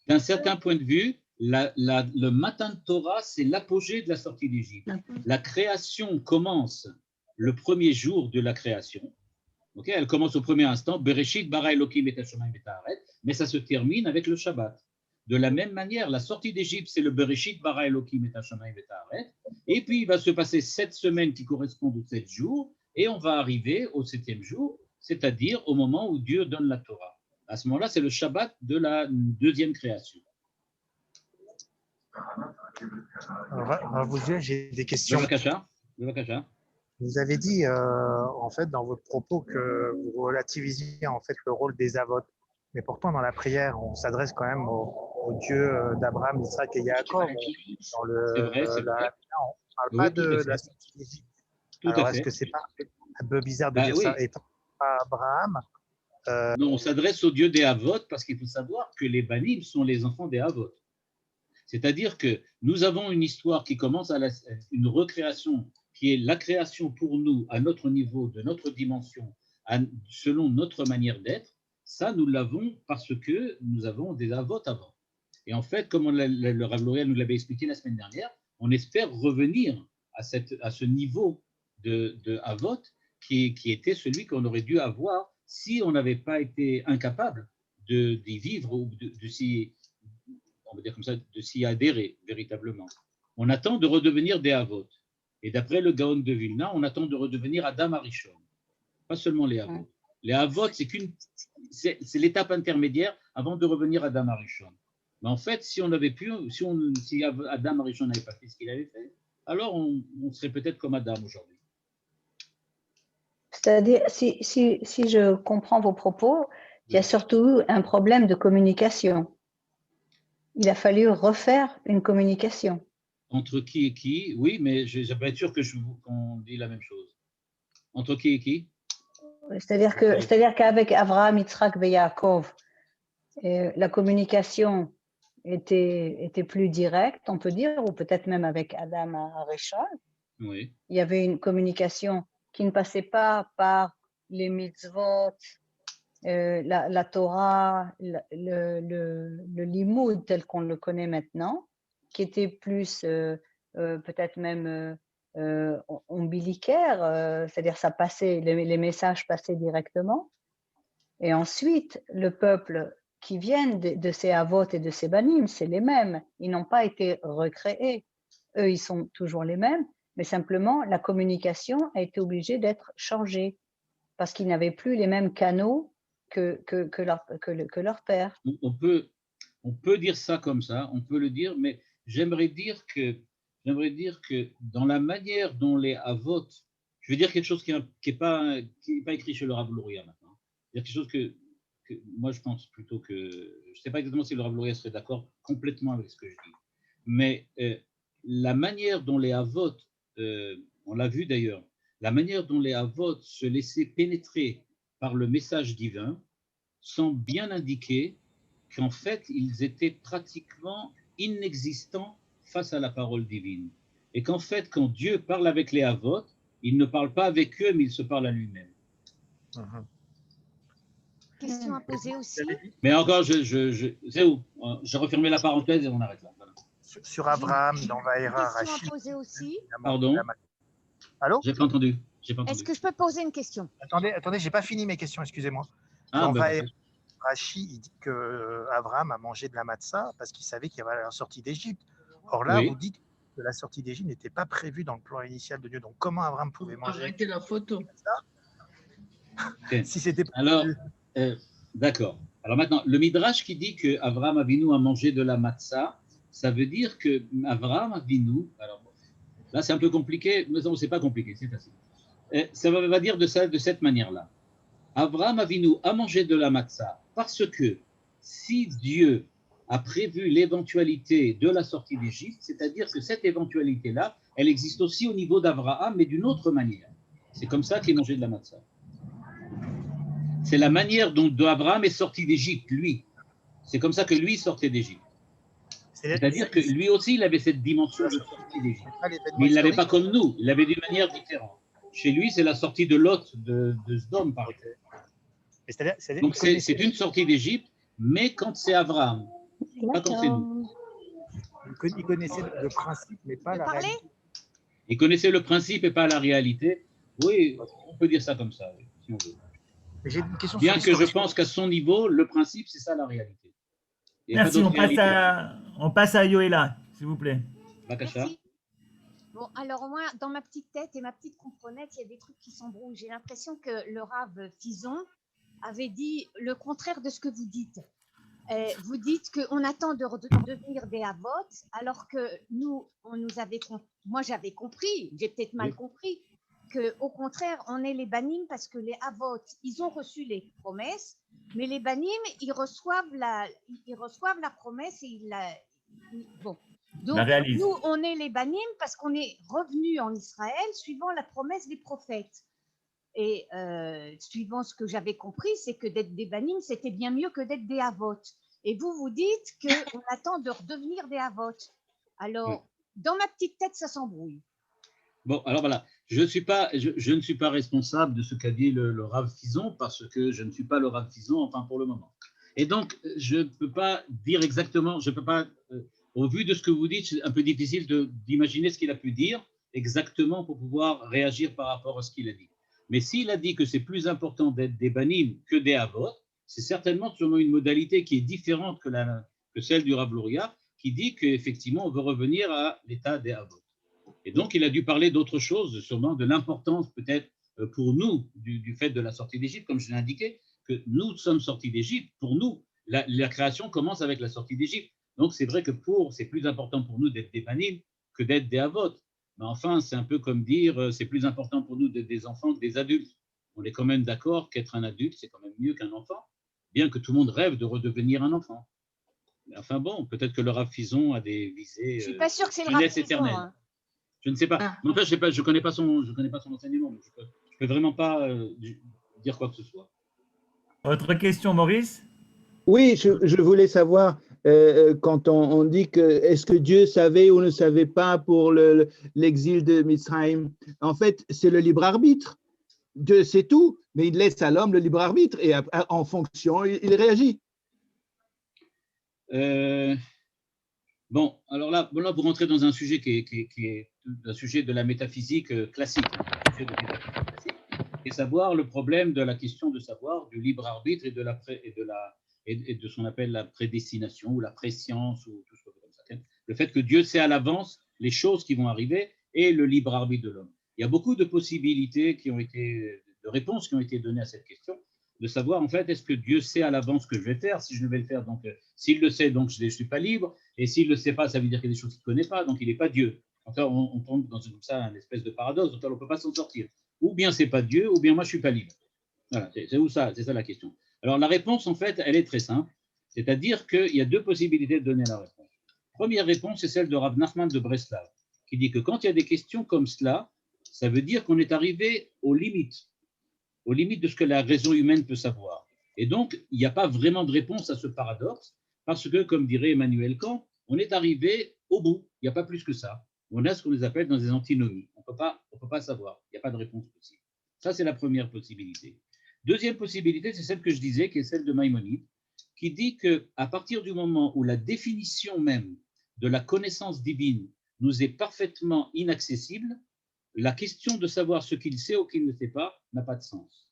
D'un certain point de vue, le Matan Torah, c'est l'apogée de la sortie d'Égypte. La création commence le premier jour de la création. Okay, elle commence au premier instant, Bereshit bara Elokim et hashamayim et haaretz, mais ça se termine avec le Shabbat. De la même manière, la sortie d'Égypte, c'est le Bereshit bara Elokim et hashamayim et haaretz, et puis il va se passer 7 semaines qui correspondent aux 7 jours, et on va arriver au 7e jour, c'est-à-dire au moment où Dieu donne la Torah. À ce moment-là, c'est le Shabbat de la deuxième création. J'ai des questions. Vous avez dit, en fait, dans votre propos que vous relativisiez en fait le rôle des avots. Mais pourtant, dans la prière, on s'adresse quand même au Dieu d'Abraham, d'Isaac et Jacob. On ne parle pas de la sortie d'Égypte. Alors, est-ce que c'est pas un peu bizarre de dire ça étant Abraham? Non, on s'adresse au Dieu des Havot parce qu'il faut savoir que les Banim sont les enfants des Havot. C'est-à-dire que nous avons une histoire qui commence à une recréation, qui est la création pour nous, à notre niveau, de notre dimension, selon notre manière d'être. Ça, nous l'avons parce que nous avons des avot avant. Et en fait, comme le Rav L'Oréal nous l'avait expliqué la semaine dernière, on espère revenir à ce niveau de avot qui était celui qu'on aurait dû avoir si on n'avait pas été incapable d'y vivre ou de s'y, on va dire comme ça, de s'y adhérer véritablement. On attend de redevenir des avot. Et d'après le Gaon de Vilna, on attend de redevenir Adam Arishon. Pas seulement les avot. Les avot, c'est l'étape intermédiaire avant de revenir à Adam Arishon. Mais en fait, si Adam Arishon n'avait pas fait ce qu'il avait fait, alors on serait peut-être comme Adam aujourd'hui. C'est-à-dire, si je comprends vos propos, il y a surtout un problème de communication. Il a fallu refaire une communication. Entre qui et qui? Oui, mais je ne pas être sûr qu'on dit la même chose. Entre qui et qui? C'est-à-dire qu'avec Avraham, Yitzhak et Yaakov, la communication était plus directe, on peut dire, ou peut-être même avec Adam Arishon. Oui. Il y avait une communication qui ne passait pas par les mitzvot, la Torah, le limoud tel qu'on le connaît maintenant, qui était plus peut-être même ombilicaire, c'est-à-dire ça passait, les messages passaient directement. Et ensuite, le peuple qui vient de ces avot et de ces banim, c'est les mêmes. Ils n'ont pas été recréés. Eux, ils sont toujours les mêmes, mais simplement, la communication a été obligée d'être changée parce qu'ils n'avaient plus les mêmes canaux que leur père. On peut dire ça comme ça, on peut le dire, mais j'aimerais dire que dans la manière dont les avot, je vais dire quelque chose qui n'est pas écrit chez le Rav L'Oréal maintenant. C'est quelque chose que moi je pense plutôt que, je ne sais pas exactement si le Rav L'Oréal serait d'accord complètement avec ce que je dis, mais la manière dont les avot, on l'a vu d'ailleurs, la manière dont les avot se laissaient pénétrer par le message divin semble bien indiquer qu'en fait, ils étaient pratiquement inexistants face à la parole divine. Et qu'en fait, quand Dieu parle avec les avot, il ne parle pas avec eux, mais il se parle à lui-même. Question à poser aussi. Mais encore, c'est où? J'ai refermé la parenthèse et on arrête là. Voilà. Sur Abraham, dans Vaïra, Question Rachid. à poser aussi. Pardon? Allô? J'ai pas entendu. Est-ce que je peux poser une question? Attendez, j'ai pas fini mes questions, excusez-moi. Dans Vaïra, Rachid, il dit qu'Abraham a mangé de la matzah parce qu'il savait qu'il y avait la sortie d'Égypte. Or là, vous dites que la sortie d'Égypte n'était pas prévue dans le plan initial de Dieu. Donc comment Abraham pouvait manger? Arrêtez la photo. Si c'était pas alors, d'accord. Alors maintenant, le Midrash qui dit que Abraham Avinu a mangé de la matzah, ça veut dire que Abraham Avinu, alors là c'est un peu compliqué, mais non, c'est pas compliqué, c'est facile. Ça va dire de cette manière-là. Abraham Avinu a mangé de la matzah parce que si Dieu a prévu l'éventualité de la sortie d'Égypte, c'est-à-dire que cette éventualité-là, elle existe aussi au niveau d'Abraham, mais d'une autre manière. C'est comme ça qu'il mangeait de la matzah. C'est la manière dont Abraham est sorti d'Égypte, lui. C'est comme ça que lui sortait d'Égypte. C'est-à-dire que lui aussi, il avait cette dimension de sortie d'Égypte. Mais il ne l'avait pas comme nous, il l'avait d'une manière différente. Chez lui, c'est la sortie de Lot, de Sodome, par exemple. Donc c'est une sortie d'Égypte, mais quand c'est Abraham, pas quand c'est nous. Il connaissait le principe, mais pas la réalité. Il connaissait le principe et pas la réalité. Oui, on peut dire ça comme ça, oui, si on veut. J'ai une question bien que je pense qu'à son niveau, le principe, c'est ça la réalité. Merci, on passe à Yoéla, s'il vous plaît. Merci. Bon, alors moi, dans ma petite tête et ma petite comprenette, il y a des trucs qui s'embrouillent. J'ai l'impression que le Rav Fison avait dit le contraire de ce que vous dites. Vous dites qu'on attend de devenir des avot, alors que moi j'avais compris, j'ai peut-être mal compris, qu'au contraire, on est les banim parce que les avot, ils ont reçu les promesses, mais les banim, ils reçoivent la promesse et bon. Donc, nous, on est les banim parce qu'on est revenus en Israël suivant la promesse des prophètes. Et suivant ce que j'avais compris, c'est que d'être des banim, c'était bien mieux que d'être des avot. Et vous, vous dites qu'on attend de redevenir des avotes. Alors, dans ma petite tête, ça s'embrouille. Bon, alors voilà, je ne suis pas responsable de ce qu'a dit le Rav Fison parce que je ne suis pas le Rav Fison, enfin pour le moment. Et donc, je ne peux pas dire exactement, je ne peux pas, au vu de ce que vous dites, c'est un peu difficile d'imaginer ce qu'il a pu dire exactement pour pouvoir réagir par rapport à ce qu'il a dit. Mais s'il a dit que c'est plus important d'être des banim que des avot, c'est certainement sûrement une modalité qui est différente que celle du Rav Luria, qui dit qu'effectivement, on veut revenir à l'état des avot. Et donc, il a dû parler d'autre chose, sûrement de l'importance peut-être pour nous du fait de la sortie d'Égypte, comme je l'ai indiqué, que nous sommes sortis d'Égypte. Pour nous, la création commence avec la sortie d'Égypte. Donc, c'est vrai que c'est plus important pour nous d'être des banim que d'être des avot. Mais enfin, c'est un peu comme dire, c'est plus important pour nous d'être des enfants que des adultes. On est quand même d'accord qu'être un adulte, c'est quand même mieux qu'un enfant, bien que tout le monde rêve de redevenir un enfant. Mais enfin bon, peut-être que le Rav Fison a des visées. Je suis pas sûre que c'est le Rav Fison. Hein. Je ne sais pas. En fait, je connais pas son enseignement. Donc je peux vraiment pas dire quoi que ce soit. Autre question, Maurice? Oui, je voulais savoir, quand on dit que est-ce que Dieu savait ou ne savait pas pour l'exil de Mitzrayim, en fait, c'est le libre arbitre. Dieu sait tout, mais il laisse à l'homme le libre arbitre et en fonction, il réagit. Bon, alors là, vous rentrez dans un sujet qui est un sujet de la métaphysique classique, et savoir le problème de la question de savoir du libre arbitre et de ce qu'on appelle la prédestination ou la préscience ou tout ce comme ça. Le fait que Dieu sait à l'avance les choses qui vont arriver et le libre arbitre de l'homme. Il y a beaucoup de possibilités de réponses qui ont été données à cette question, de savoir en fait est-ce que Dieu sait à l'avance ce que je vais faire, si je vais le faire, donc s'il le sait, donc je ne suis pas libre, et s'il ne le sait pas, ça veut dire qu'il y a des choses qu'il ne connaît pas, donc il n'est pas Dieu. Enfin, on tombe dans un espèce de paradoxe dont on ne peut pas s'en sortir. Ou bien c'est pas Dieu, ou bien moi je ne suis pas libre. Voilà, c'est ça la question. Alors la réponse en fait, elle est très simple, c'est-à-dire qu'il y a deux possibilités de donner la réponse. Première réponse, c'est celle de Rav Nachman de Breslav, qui dit que quand il y a des questions comme cela, ça veut dire qu'on est arrivé aux limites de ce que la raison humaine peut savoir. Et donc, il n'y a pas vraiment de réponse à ce paradoxe, parce que, comme dirait Emmanuel Kant, on est arrivé au bout, il n'y a pas plus que ça. On a ce qu'on appelle dans des antinomies. On ne peut pas savoir, il n'y a pas de réponse possible. Ça, c'est la première possibilité. Deuxième possibilité, c'est celle que je disais, qui est celle de Maïmonide, qui dit qu'à partir du moment où la définition même de la connaissance divine nous est parfaitement inaccessible, la question de savoir ce qu'il sait ou qu'il ne sait pas n'a pas de sens.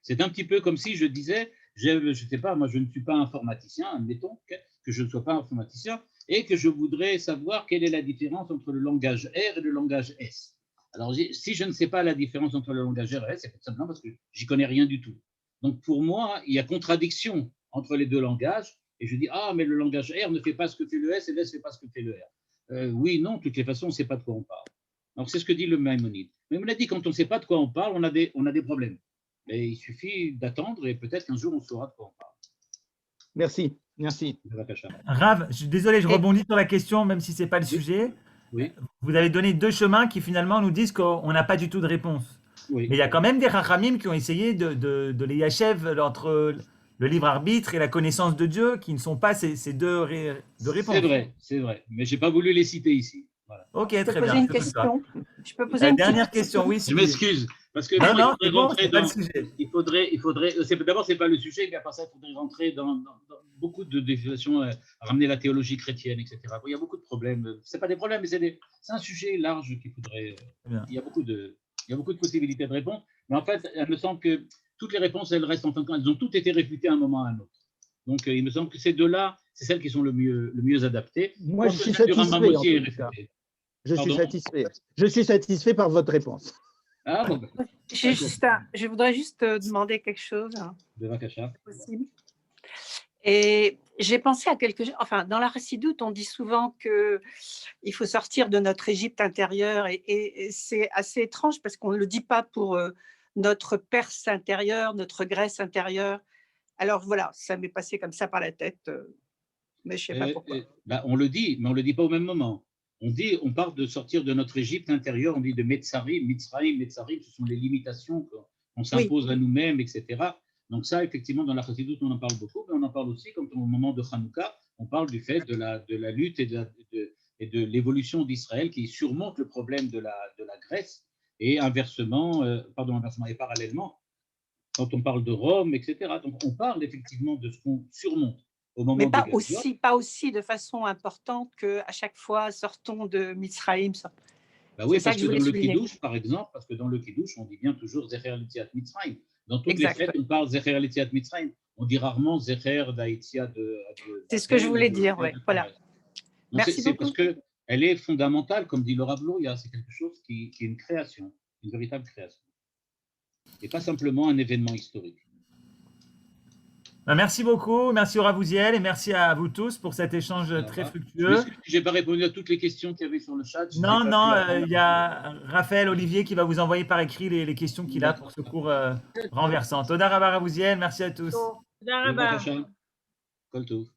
C'est un petit peu comme si je disais, je ne sais pas, moi je ne suis pas informaticien, admettons que je ne sois pas informaticien, et que je voudrais savoir quelle est la différence entre le langage R et le langage S. Alors si je ne sais pas la différence entre le langage R et S, c'est tout simplement parce que j'y connais rien du tout. Donc pour moi, il y a contradiction entre les deux langages, et je dis, ah mais le langage R ne fait pas ce que fait le S, et le S ne fait pas ce que fait le R. Oui, non, de toutes les façons, on ne sait pas de quoi on parle. Donc, c'est ce que dit le Maïmonide. Mais on a dit, quand on ne sait pas de quoi on parle, on a des problèmes. Mais il suffit d'attendre et peut-être qu'un jour, on saura de quoi on parle. Merci. Rav, je suis désolé, je rebondis sur la question, même si ce n'est pas le sujet. Oui. Vous avez donné deux chemins qui finalement nous disent qu'on n'a pas du tout de réponse. Oui. Mais il y a quand même des rachamim qui ont essayé de les yachev entre le libre arbitre et la connaissance de Dieu, qui ne sont pas ces deux réponses. C'est vrai. Mais je n'ai pas voulu les citer ici. Voilà. Ok, très bien. Je peux poser une dernière question, oui. Je m'excuse. Parce que non, c'est bon, c'est pas le sujet. Il faudrait d'abord, ce n'est pas le sujet, mais à part ça, il faudrait rentrer dans beaucoup de définitions, ramener la théologie chrétienne, etc. Bon, il y a beaucoup de problèmes. Ce n'est pas des problèmes, mais c'est un sujet large qu'il faudrait. Il y a beaucoup de possibilités de réponse. Mais en fait, il me semble que toutes les réponses, elles restent en fin de compte, elles ont toutes été réfutées à un moment ou à un autre. Donc, il me semble que ces deux-là, c'est celles qui sont le mieux adaptées. Moi, je suis satisfait. Je suis satisfait par votre réponse. Ah, bon, je voudrais juste demander quelque chose. Possible. Et j'ai pensé à quelque chose. Enfin, dans la Chassidoute, on dit souvent qu'il faut sortir de notre Égypte intérieure. Et c'est assez étrange parce qu'on ne le dit pas pour notre Perse intérieure, notre Grèce intérieure. Alors voilà, ça m'est passé comme ça par la tête. Mais je ne sais pas pourquoi. On le dit, mais on ne le dit pas au même moment. On parle de sortir de notre Égypte intérieure, on dit de Metzarim, Mitzraïm, Metzarim, ce sont les limitations qu'on s'impose à nous-mêmes, etc. Donc ça, effectivement, dans la Chassidoute, on en parle beaucoup, mais on en parle aussi comme au moment de Hanouka, on parle du fait de la lutte et de l'évolution d'Israël qui surmonte le problème de la Grèce, et inversement, et parallèlement, quand on parle de Rome, etc. Donc on parle effectivement de ce qu'on surmonte au moment Mais de pas Galut. pas aussi de façon importante qu'à chaque fois, sortons de Mitzraïm. Bah oui, C'est ça parce que que je voulais dans le souligner. Kiddush, par exemple, parce que dans le Kiddush, on dit bien toujours Zecher Litziat Mitzrayim. Dans toutes Exact, les fêtes, ouais. on parle Zecher Litziat Mitzrayim. On dit rarement Zecher d'Haïtia de. C'est ce que je voulais dire, oui. Voilà. Merci C'est beaucoup. parce qu'elle est fondamentale, comme dit le Rav Luria, c'est quelque chose qui est une création, une véritable création. Et pas simplement un événement historique. Merci beaucoup, merci au Rav Uziel et merci à vous tous pour cet échange très fructueux. Je n'ai pas répondu à toutes les questions qu'il y avait sur le chat. Non, il y a Raphaël Olivier qui va vous envoyer par écrit les questions qu'il a pour ce cours renversant. Toda Rabba Rav Uziel, merci à tous. Toda Rabba. Kol Tov.